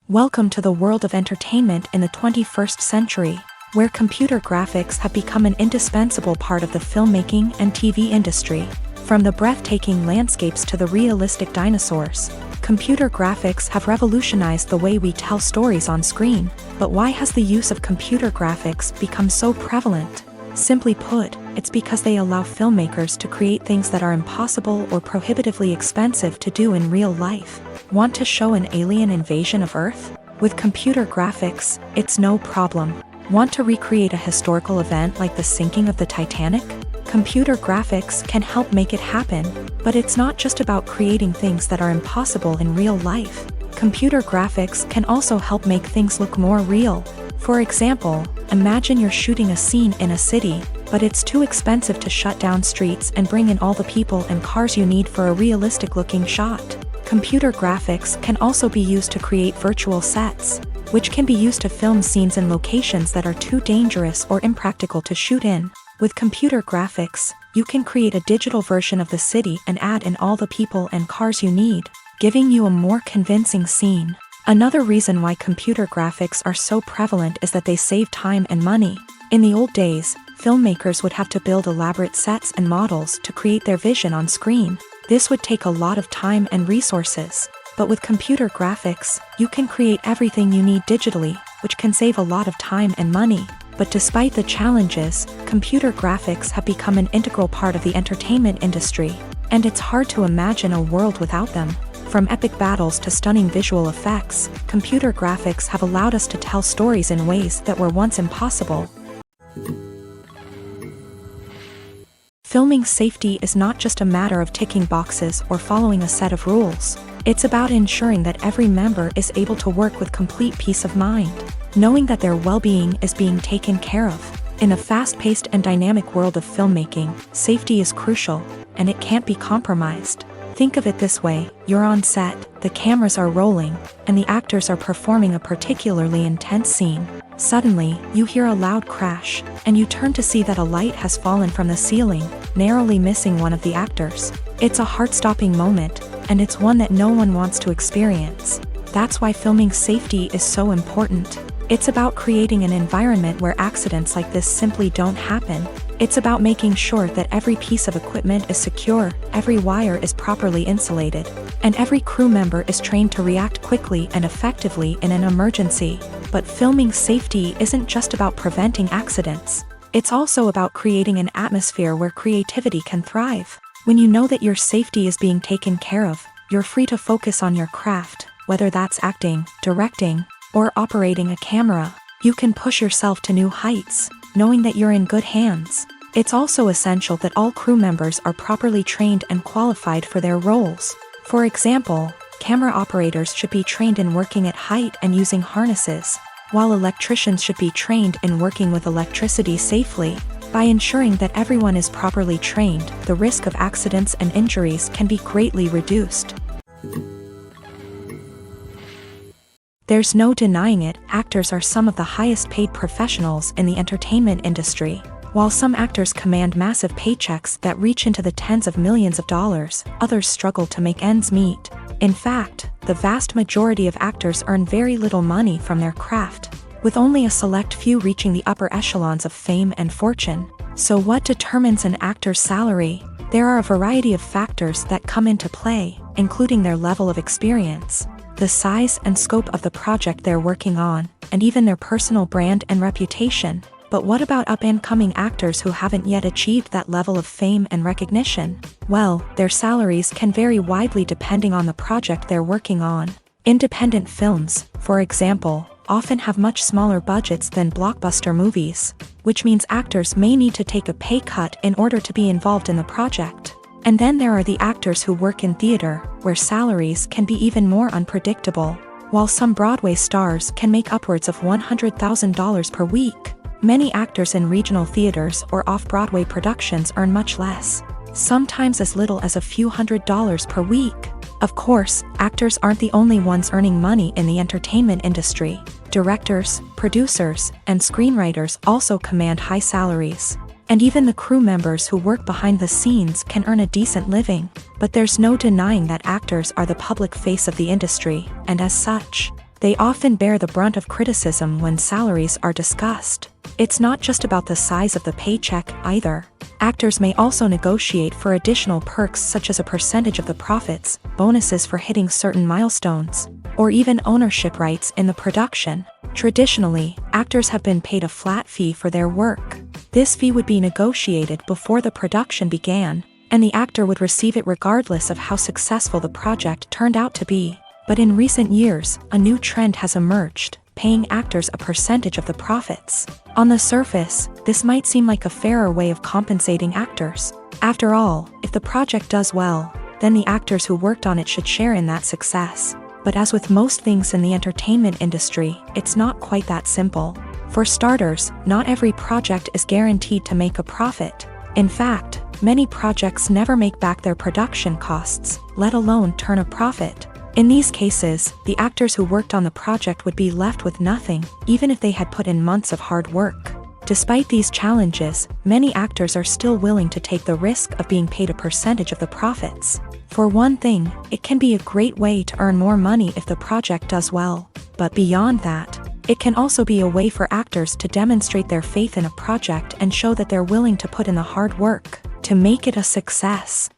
Welcome to the world of entertainment in the 21st century, where computer graphics have become an indispensable part of the filmmaking and TV industry. From the breathtaking landscapes to the realistic dinosaurs, computer graphics have revolutionized the way we tell stories on screen. But why has the use of computer graphics become so prevalent? Simply put, it's because they allow filmmakers to create things that are impossible or prohibitively expensive to do in real life. Want to show an alien invasion of Earth? With computer graphics, it's no problem. Want to recreate a historical event like the sinking of the Titanic? Computer graphics can help make it happen, but it's not just about creating things that are impossible in real life. Computer graphics can also help make things look more real. For example, imagine you're shooting a scene in a city, but it's too expensive to shut down streets and bring in all the people and cars you need for a realistic-looking shot. Computer graphics can also be used to create virtual sets, which can be used to film scenes in locations that are too dangerous or impractical to shoot in. With computer graphics, you can create a digital version of the city and add in all the people and cars you need, giving you a more convincing scene. Another reason why computer graphics are so prevalent is that they save time and money. In the old days, filmmakers would have to build elaborate sets and models to create their vision on screen. This would take a lot of time and resources. But with computer graphics, you can create everything you need digitally, which can save a lot of time and money. But despite the challenges, computer graphics have become an integral part of the entertainment industry, and it's hard to imagine a world without them. From epic battles to stunning visual effects, computer graphics have allowed us to tell stories in ways that were once impossible. Filming safety is not just a matter of ticking boxes or following a set of rules. It's about ensuring that every member is able to work with complete peace of mind, knowing that their well-being is being taken care of. In a fast-paced and dynamic world of filmmaking, safety is crucial, and it can't be compromised. Think of it this way: you're on set, the cameras are rolling, and the actors are performing a particularly intense scene. Suddenly, you hear a loud crash, and you turn to see that a light has fallen from the ceiling, narrowly missing one of the actors. It's a heart-stopping moment, and it's one that no one wants to experience. That's why filming safety is so important. It's about creating an environment where accidents like this simply don't happen. It's about making sure that every piece of equipment is secure, every wire is properly insulated, and every crew member is trained to react quickly and effectively in an emergency. But filming safety isn't just about preventing accidents. It's also about creating an atmosphere where creativity can thrive. When you know that your safety is being taken care of, you're free to focus on your craft, whether that's acting, directing, or operating a camera. You can push yourself to new heights, knowing that you're in good hands. It's also essential that all crew members are properly trained and qualified for their roles. For example, camera operators should be trained in working at height and using harnesses, while electricians should be trained in working with electricity safely. By ensuring that everyone is properly trained, the risk of accidents and injuries can be greatly reduced. There's no denying it, actors are some of the highest paid professionals in the entertainment industry. While some actors command massive paychecks that reach into the tens of millions of dollars, others struggle to make ends meet. In fact, the vast majority of actors earn very little money from their craft, with only a select few reaching the upper echelons of fame and fortune. So what determines an actor's salary? There are a variety of factors that come into play, including their level of experience, the size and scope of the project they're working on, and even their personal brand and reputation. But what about up-and-coming actors who haven't yet achieved that level of fame and recognition? Well, their salaries can vary widely depending on the project they're working on. Independent films, for example, often have much smaller budgets than blockbuster movies, which means actors may need to take a pay cut in order to be involved in the project. And then there are the actors who work in theater, where salaries can be even more unpredictable. While some Broadway stars can make upwards of $100,000 per week, many actors in regional theaters or off-Broadway productions earn much less, sometimes as little as a few $100s per week. Of course, actors aren't the only ones earning money in the entertainment industry. Directors, producers, and screenwriters also command high salaries. And even the crew members who work behind the scenes can earn a decent living. But there's no denying that actors are the public face of the industry, and as such, they often bear the brunt of criticism when salaries are discussed. It's not just about the size of the paycheck, either. Actors may also negotiate for additional perks such as a percentage of the profits, bonuses for hitting certain milestones, or even ownership rights in the production. Traditionally, actors have been paid a flat fee for their work. This fee would be negotiated before the production began, and the actor would receive it regardless of how successful the project turned out to be. But in recent years, a new trend has emerged, paying actors a percentage of the profits. On the surface, this might seem like a fairer way of compensating actors. After all, if the project does well, then the actors who worked on it should share in that success. But as with most things in the entertainment industry, it's not quite that simple. For starters, not every project is guaranteed to make a profit. In fact, many projects never make back their production costs, let alone turn a profit. In these cases, the actors who worked on the project would be left with nothing, even if they had put in months of hard work. Despite these challenges, many actors are still willing to take the risk of being paid a percentage of the profits. For one thing, it can be a great way to earn more money if the project does well. But beyond that, it can also be a way for actors to demonstrate their faith in a project and show that they're willing to put in the hard work to make it a success.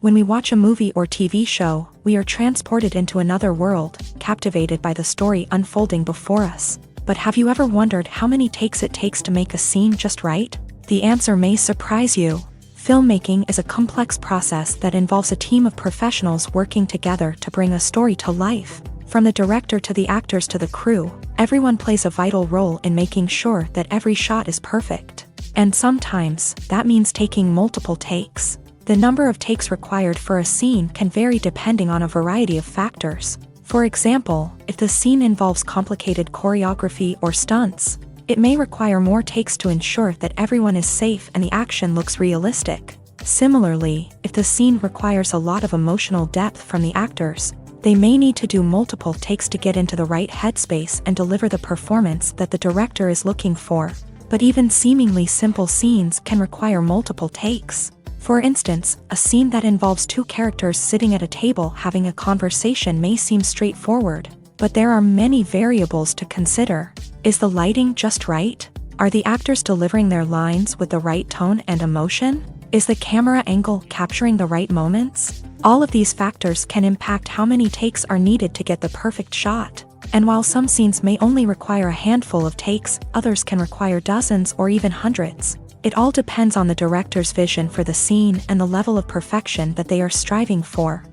When we watch a movie or TV show, we are transported into another world, captivated by the story unfolding before us. But have you ever wondered how many takes it takes to make a scene just right? The answer may surprise you. Filmmaking is a complex process that involves a team of professionals working together to bring a story to life. From the director to the actors to the crew, everyone plays a vital role in making sure that every shot is perfect. And sometimes, that means taking multiple takes. The number of takes required for a scene can vary depending on a variety of factors. For example, if the scene involves complicated choreography or stunts, it may require more takes to ensure that everyone is safe and the action looks realistic. Similarly, if the scene requires a lot of emotional depth from the actors, they may need to do multiple takes to get into the right headspace and deliver the performance that the director is looking for. But even seemingly simple scenes can require multiple takes. For instance, a scene that involves two characters sitting at a table having a conversation may seem straightforward, but there are many variables to consider. Is the lighting just right? Are the actors delivering their lines with the right tone and emotion? Is the camera angle capturing the right moments? All of these factors can impact how many takes are needed to get the perfect shot. And while some scenes may only require a handful of takes, others can require dozens or even hundreds. It all depends on the director's vision for the scene and the level of perfection that they are striving for.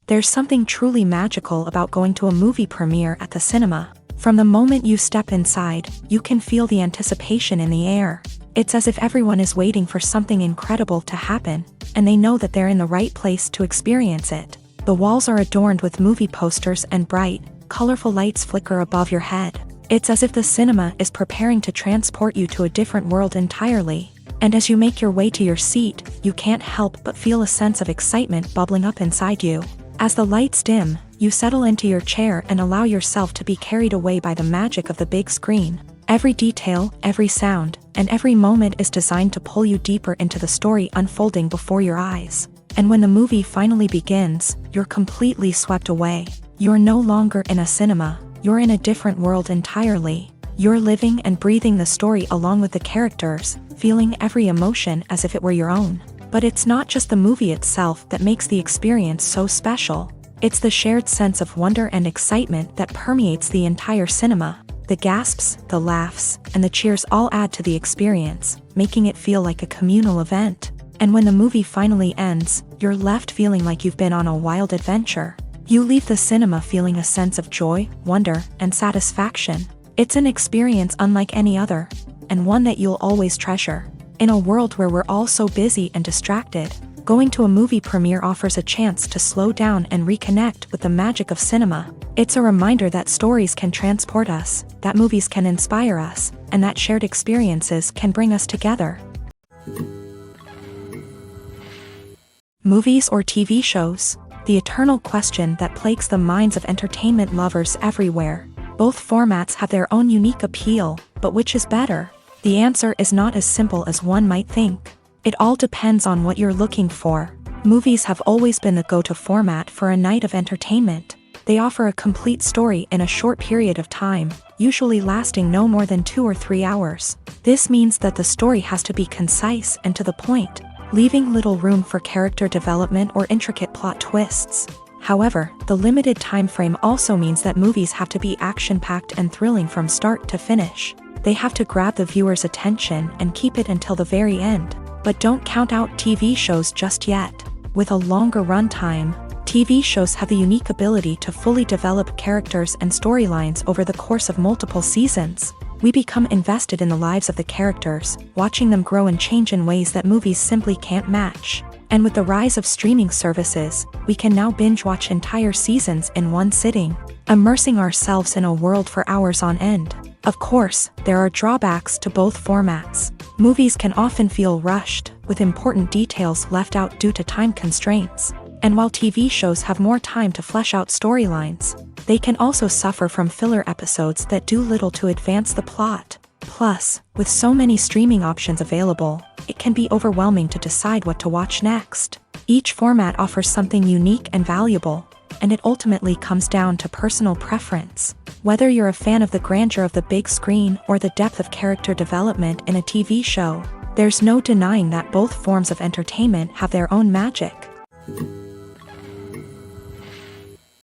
There's something truly magical about going to a movie premiere at the cinema. From the moment you step inside, you can feel the anticipation in the air. It's as if everyone is waiting for something incredible to happen, and they know that they're in the right place to experience it. The walls are adorned with movie posters and bright, colorful lights flicker above your head. It's as if the cinema is preparing to transport you to a different world entirely. And as you make your way to your seat, you can't help but feel a sense of excitement bubbling up inside you. As the lights dim, you settle into your chair and allow yourself to be carried away by the magic of the big screen. Every detail, every sound, and every moment is designed to pull you deeper into the story unfolding before your eyes. And when the movie finally begins, you're completely swept away. You're no longer in a cinema, you're in a different world entirely. You're living and breathing the story along with the characters, feeling every emotion as if it were your own. But it's not just the movie itself that makes the experience so special. It's the shared sense of wonder and excitement that permeates the entire cinema. The gasps, the laughs, and the cheers all add to the experience, making it feel like a communal event. And when the movie finally ends, you're left feeling like you've been on a wild adventure. You leave the cinema feeling a sense of joy, wonder, and satisfaction. It's an experience unlike any other, and one that you'll always treasure. In a world where we're all so busy and distracted, going to a movie premiere offers a chance to slow down and reconnect with the magic of cinema. It's a reminder that stories can transport us, that movies can inspire us, and that shared experiences can bring us together. Movies or TV shows? The eternal question that plagues the minds of entertainment lovers everywhere. Both formats have their own unique appeal, but which is better? The answer is not as simple as one might think. It all depends on what you're looking for. Movies have always been the go-to format for a night of entertainment. They offer a complete story in a short period of time, usually lasting no more than 2 or 3 hours. This means that the story has to be concise and to the point, leaving little room for character development or intricate plot twists. However, the limited time frame also means that movies have to be action-packed and thrilling from start to finish. They have to grab the viewer's attention and keep it until the very end. But don't count out TV shows just yet. With a longer runtime, TV shows have the unique ability to fully develop characters and storylines over the course of multiple seasons. We become invested in the lives of the characters, watching them grow and change in ways that movies simply can't match. And with the rise of streaming services, we can now binge-watch entire seasons in one sitting, immersing ourselves in a world for hours on end. Of course, there are drawbacks to both formats. Movies can often feel rushed, with important details left out due to time constraints. And while TV shows have more time to flesh out storylines, they can also suffer from filler episodes that do little to advance the plot. Plus, with so many streaming options available, it can be overwhelming to decide what to watch next. Each format offers something unique and valuable, and it ultimately comes down to personal preference. Whether you're a fan of the grandeur of the big screen or the depth of character development in a TV show, there's no denying that both forms of entertainment have their own magic.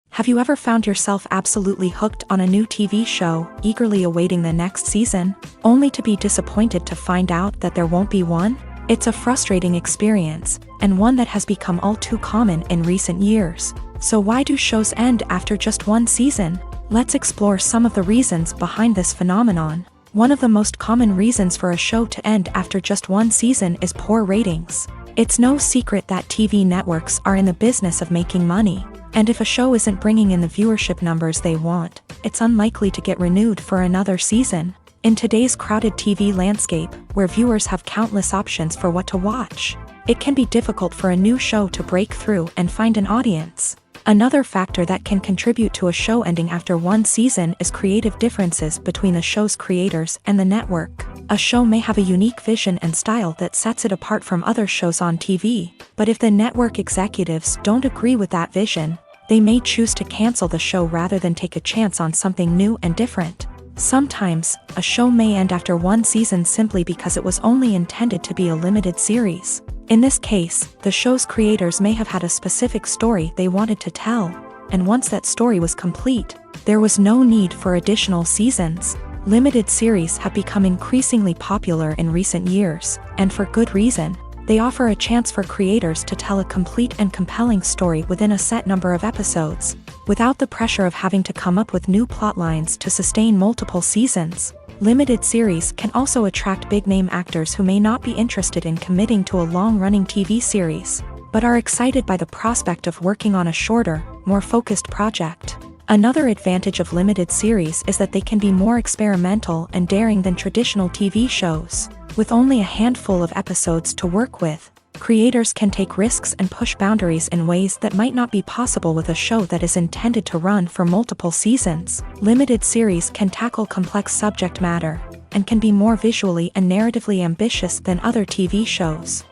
Have you ever found yourself absolutely hooked on a new TV show, eagerly awaiting the next season, only to be disappointed to find out that there won't be one? It's a frustrating experience, and one that has become all too common in recent years. So why do shows end after just one season? Let's explore some of the reasons behind this phenomenon. One of the most common reasons for a show to end after just one season is poor ratings. It's no secret that TV networks are in the business of making money. And if a show isn't bringing in the viewership numbers they want, it's unlikely to get renewed for another season. In today's crowded TV landscape, where viewers have countless options for what to watch, it can be difficult for a new show to break through and find an audience. Another factor that can contribute to a show ending after one season is creative differences between the show's creators and the network. A show may have a unique vision and style that sets it apart from other shows on TV, but if the network executives don't agree with that vision, they may choose to cancel the show rather than take a chance on something new and different. Sometimes, a show may end after one season simply because it was only intended to be a limited series. In this case, the show's creators may have had a specific story they wanted to tell, and once that story was complete, there was no need for additional seasons. Limited series have become increasingly popular in recent years, and for good reason. They offer a chance for creators to tell a complete and compelling story within a set number of episodes, without the pressure of having to come up with new plotlines to sustain multiple seasons. Limited series can also attract big-name actors who may not be interested in committing to a long-running TV series, but are excited by the prospect of working on a shorter, more focused project. Another advantage of limited series is that they can be more experimental and daring than traditional TV shows. With only a handful of episodes to work with, creators can take risks and push boundaries in ways that might not be possible with a show that is intended to run for multiple seasons. Limited series can tackle complex subject matter, and can be more visually and narratively ambitious than other TV shows.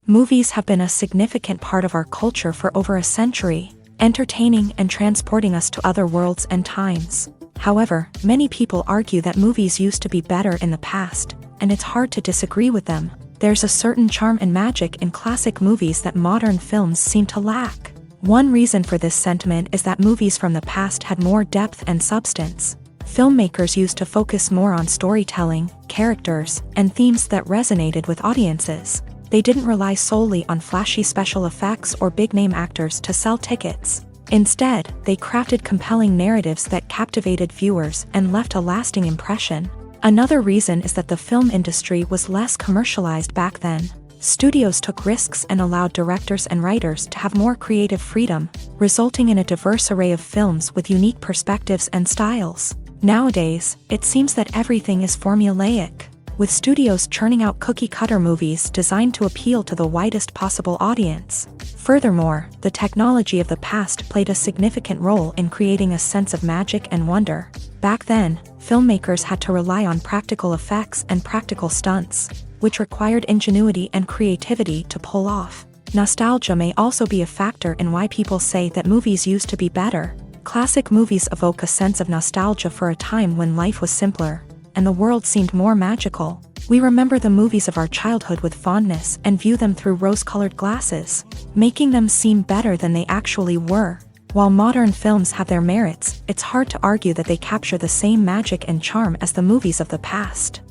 Movies have been a significant part of our culture for over a century, entertaining and transporting us to other worlds and times. However, many people argue that movies used to be better in the past, and it's hard to disagree with them. There's a certain charm and magic in classic movies that modern films seem to lack. One reason for this sentiment is that movies from the past had more depth and substance. Filmmakers used to focus more on storytelling, characters, and themes that resonated with audiences. They didn't rely solely on flashy special effects or big-name actors to sell tickets. Instead, they crafted compelling narratives that captivated viewers and left a lasting impression. Another reason is that the film industry was less commercialized back then. Studios took risks and allowed directors and writers to have more creative freedom, resulting in a diverse array of films with unique perspectives and styles. Nowadays, it seems that everything is formulaic, with studios churning out cookie-cutter movies designed to appeal to the widest possible audience. Furthermore, the technology of the past played a significant role in creating a sense of magic and wonder. Back then, filmmakers had to rely on practical effects and practical stunts, which required ingenuity and creativity to pull off. Nostalgia may also be a factor in why people say that movies used to be better. Classic movies evoke a sense of nostalgia for a time when life was simpler, and the world seemed more magical. We remember the movies of our childhood with fondness and view them through rose-colored glasses, making them seem better than they actually were. While modern films have their merits, it's hard to argue that they capture the same magic and charm as the movies of the past.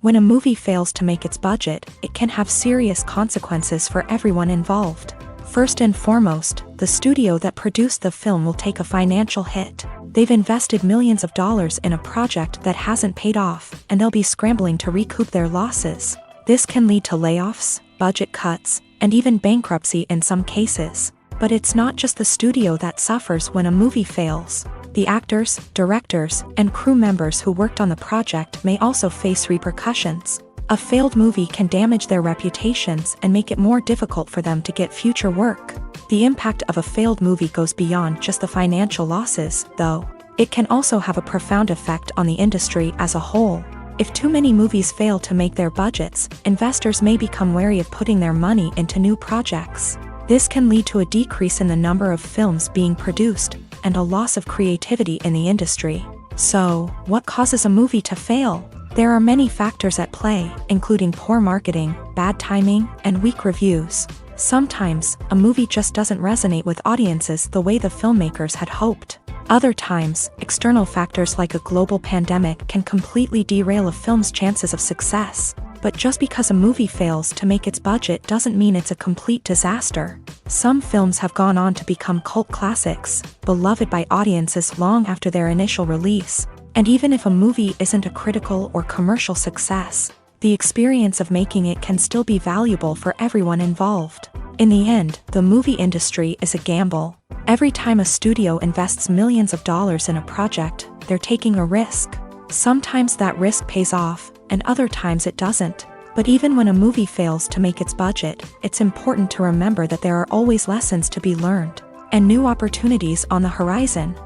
When a movie fails to make its budget, it can have serious consequences for everyone involved. First and foremost, the studio that produced the film will take a financial hit. They've invested millions of dollars in a project that hasn't paid off, and they'll be scrambling to recoup their losses. This can lead to layoffs, budget cuts, and even bankruptcy in some cases. But it's not just the studio that suffers when a movie fails. The actors, directors, and crew members who worked on the project may also face repercussions. A failed movie can damage their reputations and make it more difficult for them to get future work. The impact of a failed movie goes beyond just the financial losses, though. It can also have a profound effect on the industry as a whole. If too many movies fail to make their budgets, investors may become wary of putting their money into new projects. This can lead to a decrease in the number of films being produced, and a loss of creativity in the industry. So, what causes a movie to fail? There are many factors at play, including poor marketing, bad timing, and weak reviews. Sometimes, a movie just doesn't resonate with audiences the way the filmmakers had hoped. Other times, external factors like a global pandemic can completely derail a film's chances of success. But just because a movie fails to make its budget doesn't mean it's a complete disaster. Some films have gone on to become cult classics, beloved by audiences long after their initial release. And even if a movie isn't a critical or commercial success, the experience of making it can still be valuable for everyone involved. In the end, the movie industry is a gamble. Every time a studio invests millions of dollars in a project, they're taking a risk. Sometimes that risk pays off, and other times it doesn't. But even when a movie fails to make its budget, it's important to remember that there are always lessons to be learned, and new opportunities on the horizon.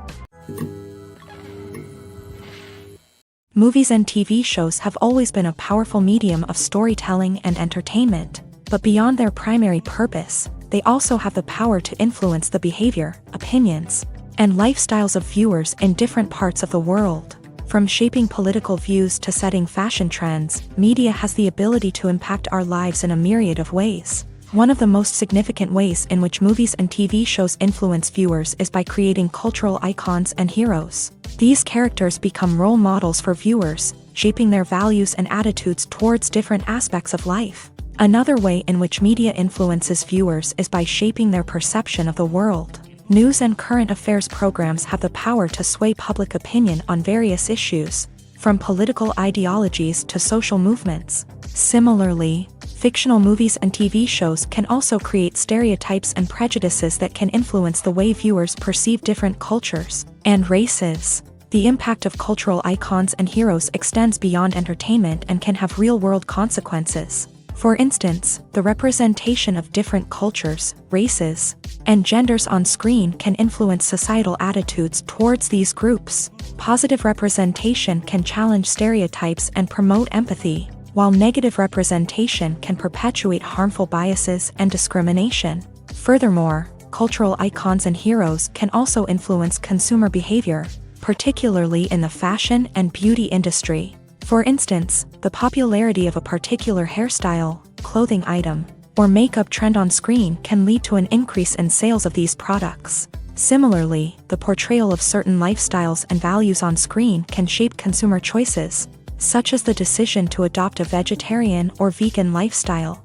Movies and TV shows have always been a powerful medium of storytelling and entertainment, but beyond their primary purpose, they also have the power to influence the behavior, opinions, and lifestyles of viewers in different parts of the world. From shaping political views to setting fashion trends, media has the ability to impact our lives in a myriad of ways. One of the most significant ways in which movies and TV shows influence viewers is by creating cultural icons and heroes. These characters become role models for viewers, shaping their values and attitudes towards different aspects of life. Another way in which media influences viewers is by shaping their perception of the world. News and current affairs programs have the power to sway public opinion on various issues, from political ideologies to social movements. Similarly, fictional movies and TV shows can also create stereotypes and prejudices that can influence the way viewers perceive different cultures and races. The impact of cultural icons and heroes extends beyond entertainment and can have real-world consequences. For instance, the representation of different cultures, races, and genders on screen can influence societal attitudes towards these groups. Positive representation can challenge stereotypes and promote empathy, while negative representation can perpetuate harmful biases and discrimination. Furthermore, cultural icons and heroes can also influence consumer behavior, particularly in the fashion and beauty industry. For instance, the popularity of a particular hairstyle, clothing item, or makeup trend on screen can lead to an increase in sales of these products. Similarly, the portrayal of certain lifestyles and values on screen can shape consumer choices, such as the decision to adopt a vegetarian or vegan lifestyle.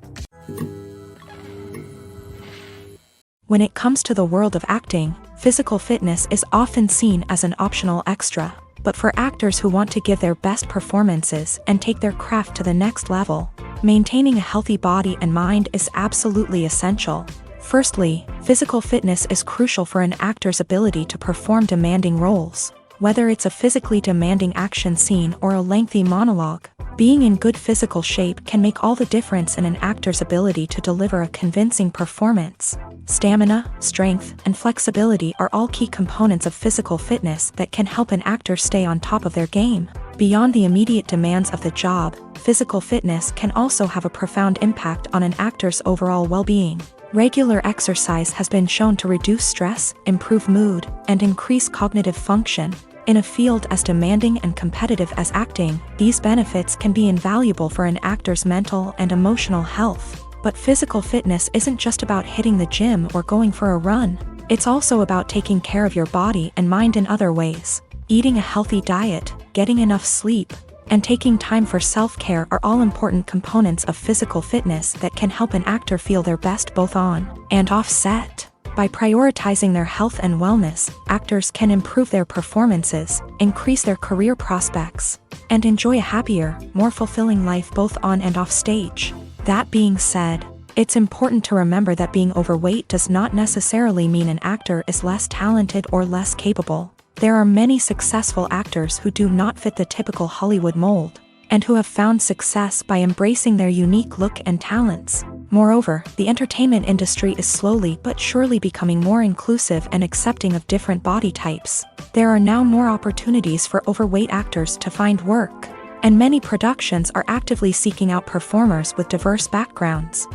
When it comes to the world of acting, physical fitness is often seen as an optional extra. But for actors who want to give their best performances and take their craft to the next level, maintaining a healthy body and mind is absolutely essential. Firstly, physical fitness is crucial for an actor's ability to perform demanding roles. Whether it's a physically demanding action scene or a lengthy monologue, being in good physical shape can make all the difference in an actor's ability to deliver a convincing performance. Stamina, strength, and flexibility are all key components of physical fitness that can help an actor stay on top of their game. Beyond the immediate demands of the job, physical fitness can also have a profound impact on an actor's overall well-being. Regular exercise has been shown to reduce stress, improve mood, and increase cognitive function. In a field as demanding and competitive as acting, these benefits can be invaluable for an actor's mental and emotional health. But physical fitness isn't just about hitting the gym or going for a run. It's also about taking care of your body and mind in other ways. Eating a healthy diet, getting enough sleep, and taking time for self-care are all important components of physical fitness that can help an actor feel their best both on and off set. By prioritizing their health and wellness, actors can improve their performances, increase their career prospects, and enjoy a happier, more fulfilling life both on and off stage. That being said, it's important to remember that being overweight does not necessarily mean an actor is less talented or less capable. There are many successful actors who do not fit the typical Hollywood mold, and who have found success by embracing their unique look and talents. Moreover, the entertainment industry is slowly but surely becoming more inclusive and accepting of different body types. There are now more opportunities for overweight actors to find work, and many productions are actively seeking out performers with diverse backgrounds.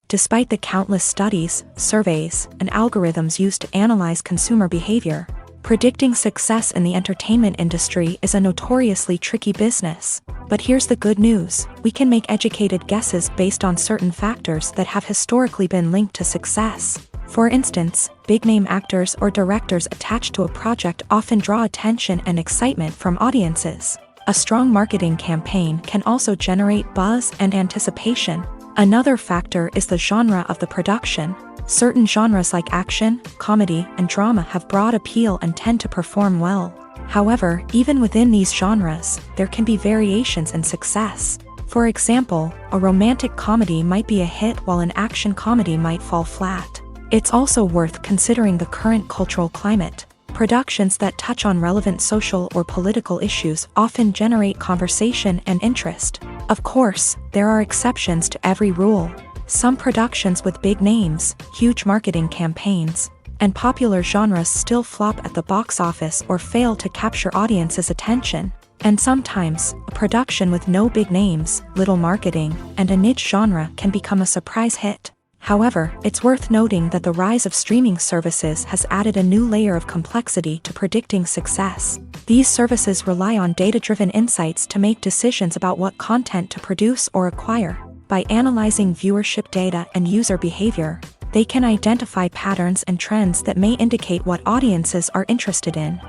Despite the countless studies, surveys, and algorithms used to analyze consumer behavior, predicting success in the entertainment industry is a notoriously tricky business. But here's the good news: we can make educated guesses based on certain factors that have historically been linked to success. For instance, big-name actors or directors attached to a project often draw attention and excitement from audiences. A strong marketing campaign can also generate buzz and anticipation. Another factor is the genre of the production. Certain genres like action, comedy, and drama have broad appeal and tend to perform well. However, even within these genres, there can be variations in success. For example, a romantic comedy might be a hit while an action comedy might fall flat. It's also worth considering the current cultural climate. Productions that touch on relevant social or political issues often generate conversation and interest. Of course, there are exceptions to every rule. Some productions with big names, huge marketing campaigns, and popular genres still flop at the box office or fail to capture audiences' attention. And sometimes, a production with no big names, little marketing, and a niche genre can become a surprise hit. However, it's worth noting that the rise of streaming services has added a new layer of complexity to predicting success. These services rely on data-driven insights to make decisions about what content to produce or acquire. By analyzing viewership data and user behavior, they can identify patterns and trends that may indicate what audiences are interested in.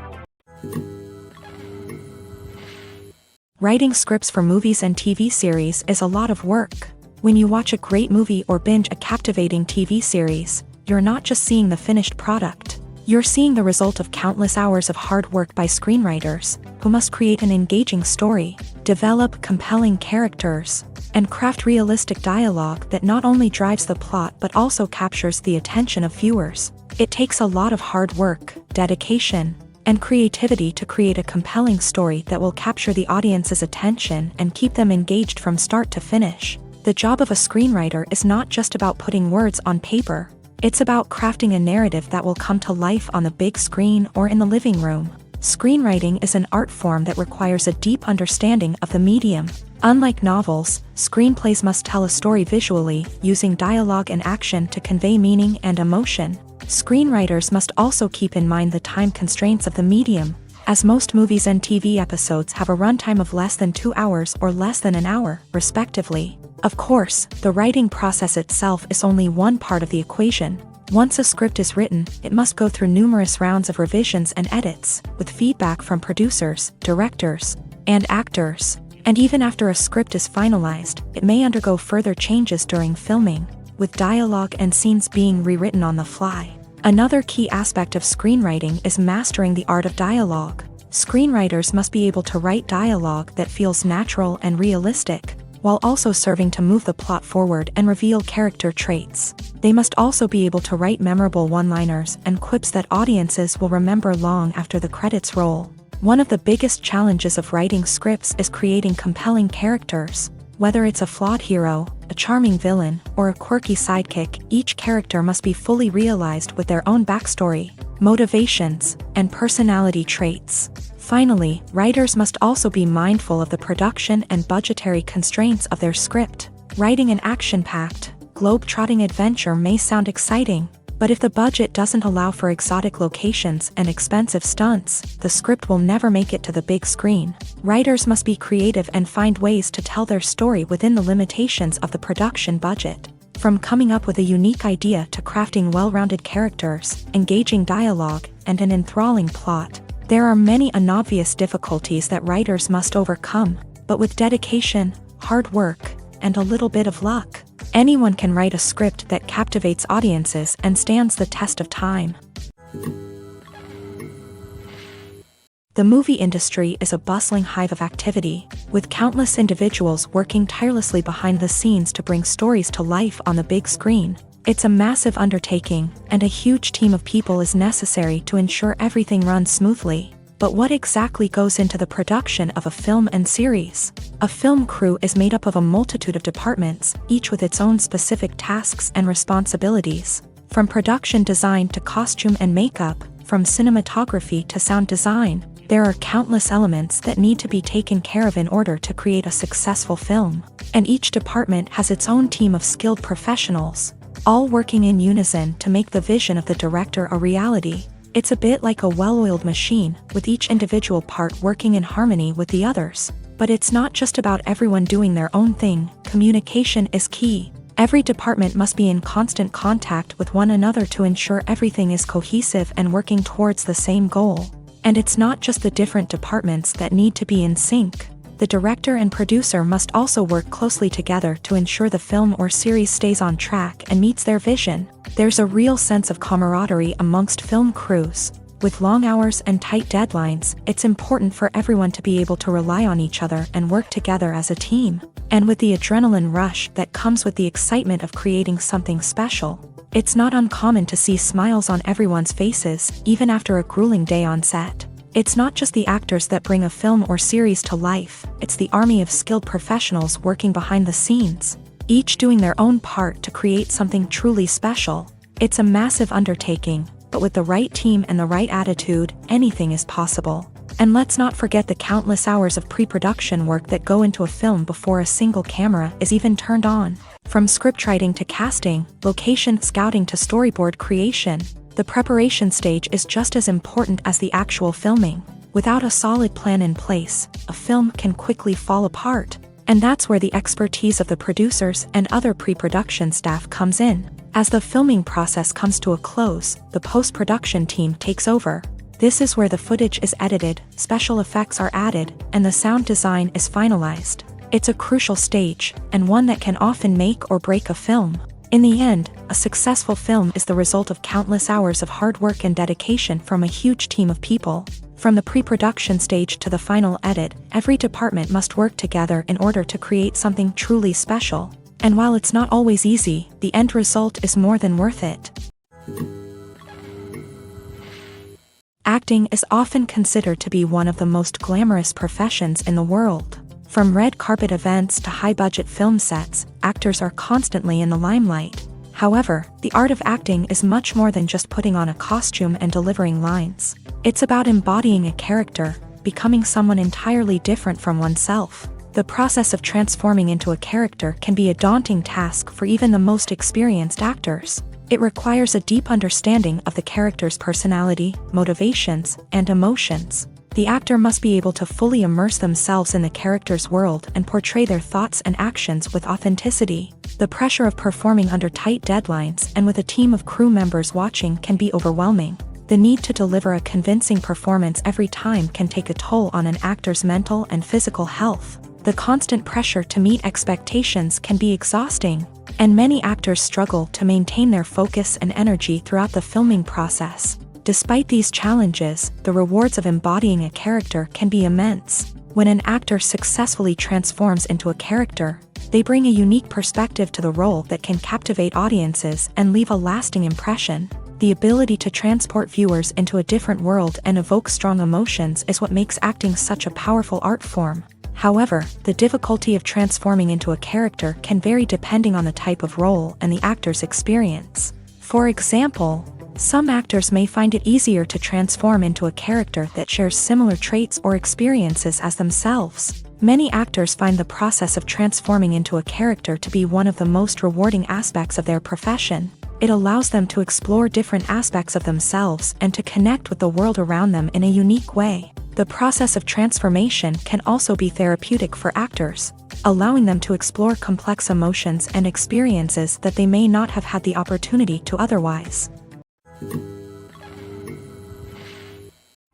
Writing scripts for movies and TV series is a lot of work. When you watch a great movie or binge a captivating TV series, you're not just seeing the finished product. You're seeing the result of countless hours of hard work by screenwriters, who must create an engaging story, develop compelling characters, and craft realistic dialogue that not only drives the plot but also captures the attention of viewers. It takes a lot of hard work, dedication, and creativity to create a compelling story that will capture the audience's attention and keep them engaged from start to finish. The job of a screenwriter is not just about putting words on paper. It's about crafting a narrative that will come to life on the big screen or in the living room. Screenwriting is an art form that requires a deep understanding of the medium. Unlike novels, screenplays must tell a story visually, using dialogue and action to convey meaning and emotion. Screenwriters must also keep in mind the time constraints of the medium, as most movies and TV episodes have a runtime of less than 2 hours or less than an hour, respectively. Of course, the writing process itself is only one part of the equation. Once a script is written, it must go through numerous rounds of revisions and edits, with feedback from producers, directors, and actors. And even after a script is finalized, it may undergo further changes during filming, with dialogue and scenes being rewritten on the fly. Another key aspect of screenwriting is mastering the art of dialogue. Screenwriters must be able to write dialogue that feels natural and realistic, while also serving to move the plot forward and reveal character traits. They must also be able to write memorable one-liners and quips that audiences will remember long after the credits roll. One of the biggest challenges of writing scripts is creating compelling characters. Whether it's a flawed hero, a charming villain, or a quirky sidekick, each character must be fully realized with their own backstory, motivations, and personality traits. Finally, writers must also be mindful of the production and budgetary constraints of their script. Writing an action-packed, globe-trotting adventure may sound exciting, but if the budget doesn't allow for exotic locations and expensive stunts, the script will never make it to the big screen. Writers must be creative and find ways to tell their story within the limitations of the production budget. From coming up with a unique idea to crafting well-rounded characters, engaging dialogue, and an enthralling plot, there are many unobvious difficulties that writers must overcome, but with dedication, hard work, and a little bit of luck, anyone can write a script that captivates audiences and stands the test of time. The movie industry is a bustling hive of activity, with countless individuals working tirelessly behind the scenes to bring stories to life on the big screen. It's a massive undertaking, and a huge team of people is necessary to ensure everything runs smoothly. But what exactly goes into the production of a film and series? A film crew is made up of a multitude of departments, each with its own specific tasks and responsibilities. From production design to costume and makeup, from cinematography to sound design, there are countless elements that need to be taken care of in order to create a successful film. And each department has its own team of skilled professionals, all working in unison to make the vision of the director a reality. It's a bit like a well-oiled machine, with each individual part working in harmony with the others. But it's not just about everyone doing their own thing. Communication is key. Every department must be in constant contact with one another to ensure everything is cohesive and working towards the same goal. And it's not just the different departments that need to be in sync. The director and producer must also work closely together to ensure the film or series stays on track and meets their vision. There's a real sense of camaraderie amongst film crews. With long hours and tight deadlines, it's important for everyone to be able to rely on each other and work together as a team. And with the adrenaline rush that comes with the excitement of creating something special, it's not uncommon to see smiles on everyone's faces, even after a grueling day on set. It's not just the actors that bring a film or series to life, it's the army of skilled professionals working behind the scenes, each doing their own part to create something truly special. It's a massive undertaking, but with the right team and the right attitude, anything is possible. And let's not forget the countless hours of pre-production work that go into a film before a single camera is even turned on. From scriptwriting to casting, location scouting to storyboard creation, the preparation stage is just as important as the actual filming. Without a solid plan in place, a film can quickly fall apart. And that's where the expertise of the producers and other pre-production staff comes in. As the filming process comes to a close, the post-production team takes over. This is where the footage is edited, special effects are added, and the sound design is finalized. It's a crucial stage, and one that can often make or break a film. In the end, a successful film is the result of countless hours of hard work and dedication from a huge team of people. From the pre-production stage to the final edit, every department must work together in order to create something truly special. And while it's not always easy, the end result is more than worth it. Acting is often considered to be one of the most glamorous professions in the world. From red carpet events to high-budget film sets, actors are constantly in the limelight. However, the art of acting is much more than just putting on a costume and delivering lines. It's about embodying a character, becoming someone entirely different from oneself. The process of transforming into a character can be a daunting task for even the most experienced actors. It requires a deep understanding of the character's personality, motivations, and emotions. The actor must be able to fully immerse themselves in the character's world and portray their thoughts and actions with authenticity. The pressure of performing under tight deadlines and with a team of crew members watching can be overwhelming. The need to deliver a convincing performance every time can take a toll on an actor's mental and physical health. The constant pressure to meet expectations can be exhausting, and many actors struggle to maintain their focus and energy throughout the filming process. Despite these challenges, the rewards of embodying a character can be immense. When an actor successfully transforms into a character, they bring a unique perspective to the role that can captivate audiences and leave a lasting impression. The ability to transport viewers into a different world and evoke strong emotions is what makes acting such a powerful art form. However, the difficulty of transforming into a character can vary depending on the type of role and the actor's experience. For example, some actors may find it easier to transform into a character that shares similar traits or experiences as themselves. Many actors find the process of transforming into a character to be one of the most rewarding aspects of their profession. It allows them to explore different aspects of themselves and to connect with the world around them in a unique way. The process of transformation can also be therapeutic for actors, allowing them to explore complex emotions and experiences that they may not have had the opportunity to otherwise.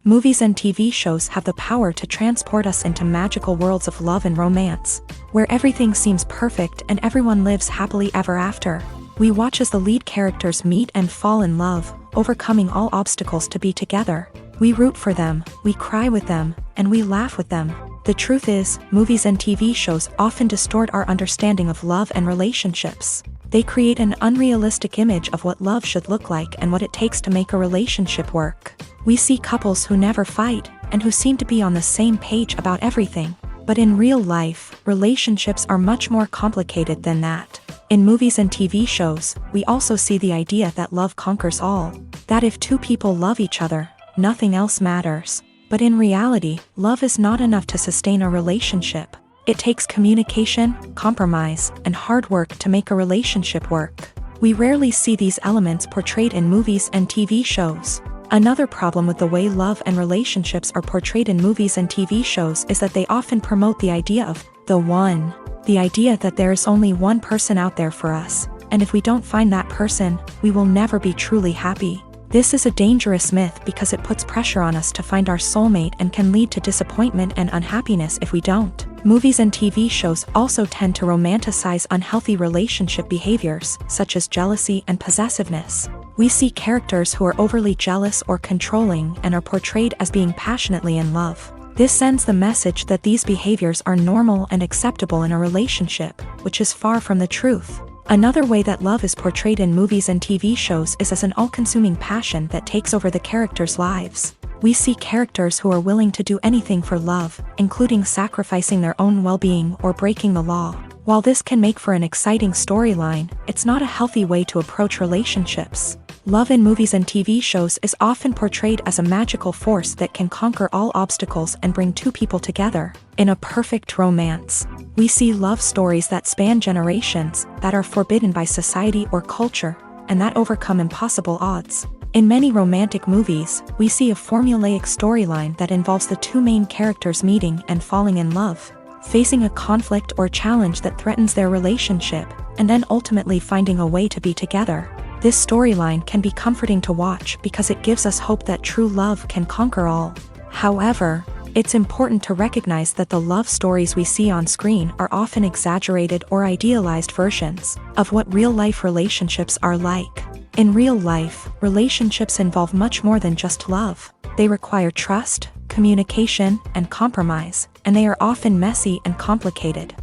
Movies and TV shows have the power to transport us into magical worlds of love and romance, where everything seems perfect and everyone lives happily ever after. We watch as the lead characters meet and fall in love, overcoming all obstacles to be together. We root for them, we cry with them, and we laugh with them. The truth is, movies and TV shows often distort our understanding of love and relationships. They create an unrealistic image of what love should look like and what it takes to make a relationship work. We see couples who never fight, and who seem to be on the same page about everything. But in real life, relationships are much more complicated than that. In movies and TV shows, we also see the idea that love conquers all. That if two people love each other, nothing else matters. But in reality, love is not enough to sustain a relationship. It takes communication, compromise, and hard work to make a relationship work. We rarely see these elements portrayed in movies and TV shows. Another problem with the way love and relationships are portrayed in movies and TV shows is that they often promote the idea of the one. The idea that there is only one person out there for us, and if we don't find that person, we will never be truly happy. This is a dangerous myth because it puts pressure on us to find our soulmate and can lead to disappointment and unhappiness if we don't. Movies and TV shows also tend to romanticize unhealthy relationship behaviors, such as jealousy and possessiveness. We see characters who are overly jealous or controlling and are portrayed as being passionately in love. This sends the message that these behaviors are normal and acceptable in a relationship, which is far from the truth. Another way that love is portrayed in movies and TV shows is as an all-consuming passion that takes over the characters' lives. We see characters who are willing to do anything for love, including sacrificing their own well-being or breaking the law. While this can make for an exciting storyline, it's not a healthy way to approach relationships. Love in movies and TV shows is often portrayed as a magical force that can conquer all obstacles and bring two people together. In a perfect romance, we see love stories that span generations, that are forbidden by society or culture, and that overcome impossible odds. In many romantic movies, we see a formulaic storyline that involves the two main characters meeting and falling in love, facing a conflict or challenge that threatens their relationship, and then ultimately finding a way to be together. This storyline can be comforting to watch because it gives us hope that true love can conquer all. However, it's important to recognize that the love stories we see on screen are often exaggerated or idealized versions of what real-life relationships are like. In real life, relationships involve much more than just love. They require trust, communication, and compromise, and they are often messy and complicated.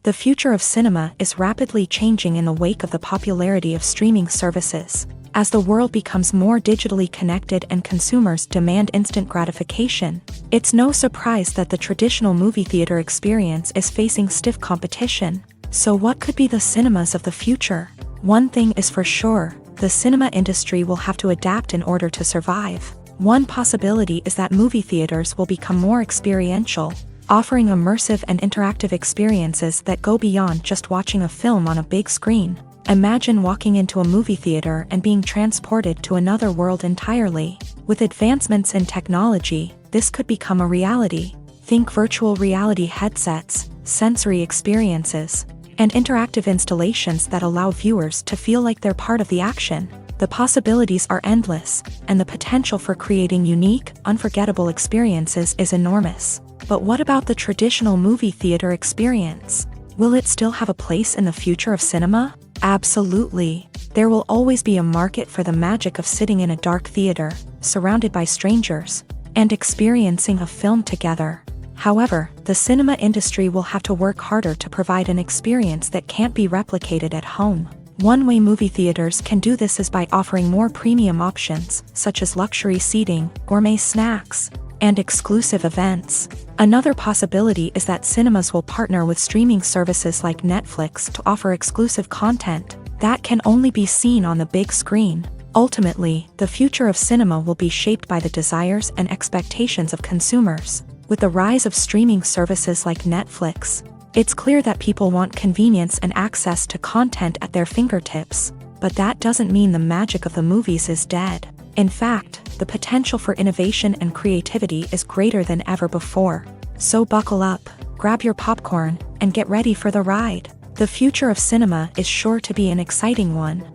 The future of cinema is rapidly changing in the wake of the popularity of streaming services. As the world becomes more digitally connected and consumers demand instant gratification, it's no surprise that the traditional movie theater experience is facing stiff competition. So what could be the cinemas of the future? One thing is for sure, the cinema industry will have to adapt in order to survive. One possibility is that movie theaters will become more experiential, offering immersive and interactive experiences that go beyond just watching a film on a big screen. Imagine walking into a movie theater and being transported to another world entirely. With advancements in technology, this could become a reality. Think virtual reality headsets, sensory experiences, and interactive installations that allow viewers to feel like they're part of the action. The possibilities are endless, and the potential for creating unique, unforgettable experiences is enormous. But what about the traditional movie theater experience? Will it still have a place in the future of cinema? Absolutely. There will always be a market for the magic of sitting in a dark theater, surrounded by strangers, and experiencing a film together. However, the cinema industry will have to work harder to provide an experience that can't be replicated at home. One way movie theaters can do this is by offering more premium options, such as luxury seating, gourmet snacks, and exclusive events. Another possibility is that cinemas will partner with streaming services like Netflix to offer exclusive content that can only be seen on the big screen. Ultimately, the future of cinema will be shaped by the desires and expectations of consumers. With the rise of streaming services like Netflix, it's clear that people want convenience and access to content at their fingertips. But that doesn't mean the magic of the movies is dead. In fact, the potential for innovation and creativity is greater than ever before. So buckle up, grab your popcorn, and get ready for the ride. The future of cinema is sure to be an exciting one.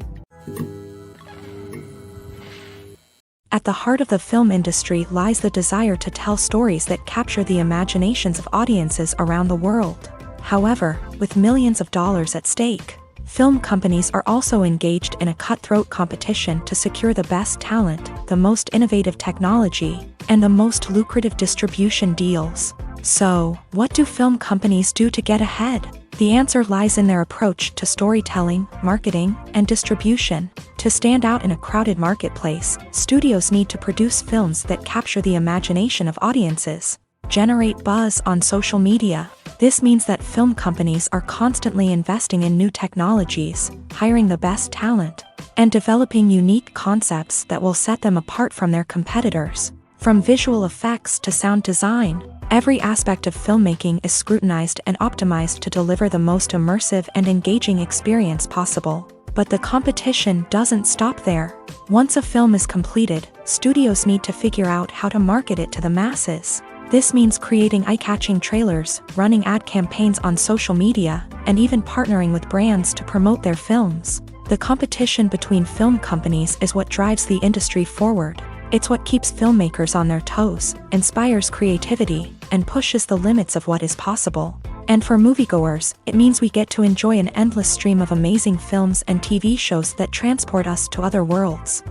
At the heart of the film industry lies the desire to tell stories that capture the imaginations of audiences around the world. However, with millions of dollars at stake, film companies are also engaged in a cutthroat competition to secure the best talent, the most innovative technology, and the most lucrative distribution deals. So, what do film companies do to get ahead? The answer lies in their approach to storytelling, marketing, and distribution. To stand out in a crowded marketplace, studios need to produce films that capture the imagination of audiences, generate buzz on social media. This means that film companies are constantly investing in new technologies, hiring the best talent, and developing unique concepts that will set them apart from their competitors. From visual effects to sound design, every aspect of filmmaking is scrutinized and optimized to deliver the most immersive and engaging experience possible. But the competition doesn't stop there. Once a film is completed, studios need to figure out how to market it to the masses. This means creating eye-catching trailers, running ad campaigns on social media, and even partnering with brands to promote their films. The competition between film companies is what drives the industry forward. It's what keeps filmmakers on their toes, inspires creativity, and pushes the limits of what is possible. And for moviegoers, it means we get to enjoy an endless stream of amazing films and TV shows that transport us to other worlds.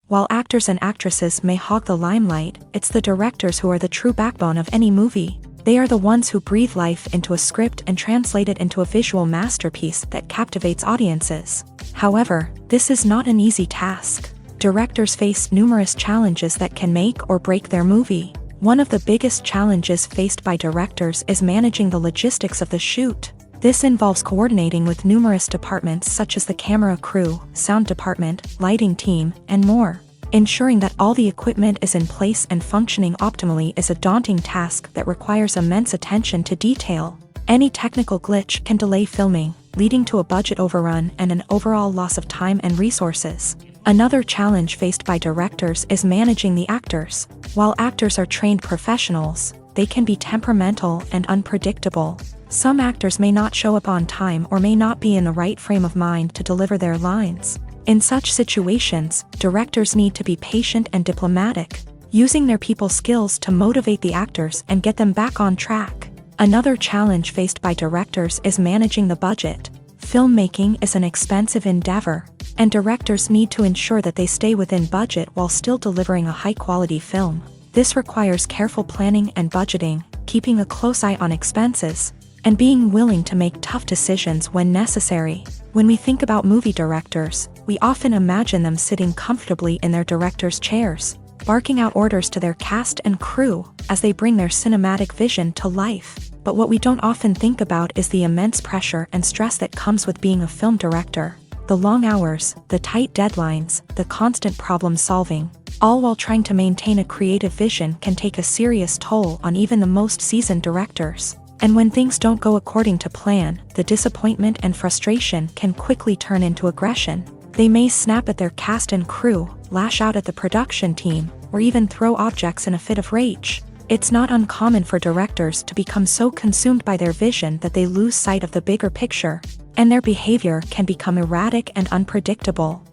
While actors and actresses may hog the limelight, it's the directors who are the true backbone of any movie. They are the ones who breathe life into a script and translate it into a visual masterpiece that captivates audiences. However, this is not an easy task. Directors face numerous challenges that can make or break their movie. One of the biggest challenges faced by directors is managing the logistics of the shoot. This involves coordinating with numerous departments such as the camera crew, sound department, lighting team, and more. Ensuring that all the equipment is in place and functioning optimally is a daunting task that requires immense attention to detail. Any technical glitch can delay filming, leading to a budget overrun and an overall loss of time and resources. Another challenge faced by directors is managing the actors. While actors are trained professionals, they can be temperamental and unpredictable. Some actors may not show up on time or may not be in the right frame of mind to deliver their lines. In such situations, directors need to be patient and diplomatic, using their people skills to motivate the actors and get them back on track. Another challenge faced by directors is managing the budget. Filmmaking is an expensive endeavor, and directors need to ensure that they stay within budget while still delivering a high-quality film. This requires careful planning and budgeting, keeping a close eye on expenses, and being willing to make tough decisions when necessary. When we think about movie directors, we often imagine them sitting comfortably in their director's chairs, barking out orders to their cast and crew as they bring their cinematic vision to life. But what we don't often think about is the immense pressure and stress that comes with being a film director. The long hours, the tight deadlines, the constant problem solving, all while trying to maintain a creative vision can take a serious toll on even the most seasoned directors. And when things don't go according to plan, the disappointment and frustration can quickly turn into aggression. They may snap at their cast and crew, lash out at the production team, or even throw objects in a fit of rage. It's not uncommon for directors to become so consumed by their vision that they lose sight of the bigger picture, and their behavior can become erratic and unpredictable.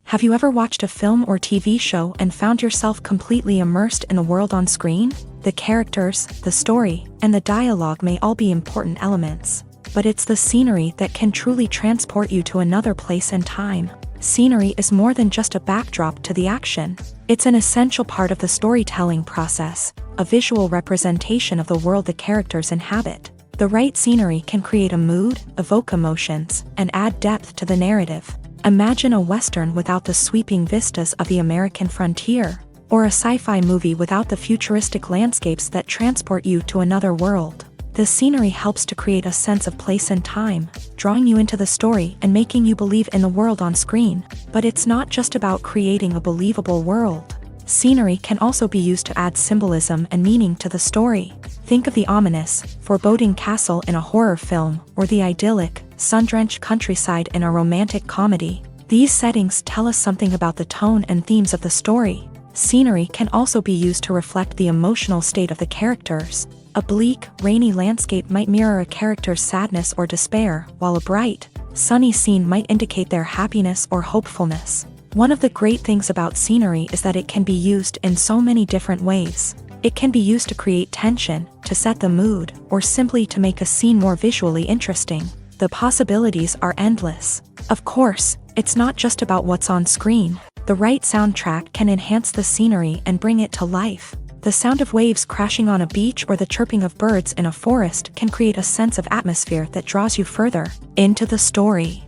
Have you ever watched a film or TV show and found yourself completely immersed in the world on screen? The characters, the story, and the dialogue may all be important elements, but it's the scenery that can truly transport you to another place and time. Scenery is more than just a backdrop to the action. It's an essential part of the storytelling process, a visual representation of the world the characters inhabit. The right scenery can create a mood, evoke emotions, and add depth to the narrative. Imagine a Western without the sweeping vistas of the American frontier, or a sci-fi movie without the futuristic landscapes that transport you to another world. The scenery helps to create a sense of place and time, drawing you into the story and making you believe in the world on screen. But it's not just about creating a believable world. Scenery can also be used to add symbolism and meaning to the story. Think of the ominous, foreboding castle in a horror film, or the idyllic, sun-drenched countryside in a romantic comedy. These settings tell us something about the tone and themes of the story. Scenery can also be used to reflect the emotional state of the characters. A bleak, rainy landscape might mirror a character's sadness or despair, while a bright, sunny scene might indicate their happiness or hopefulness. One of the great things about scenery is that it can be used in so many different ways. It can be used to create tension, to set the mood, or simply to make a scene more visually interesting. The possibilities are endless. Of course, it's not just about what's on screen. The right soundtrack can enhance the scenery and bring it to life. The sound of waves crashing on a beach or the chirping of birds in a forest can create a sense of atmosphere that draws you further into the story.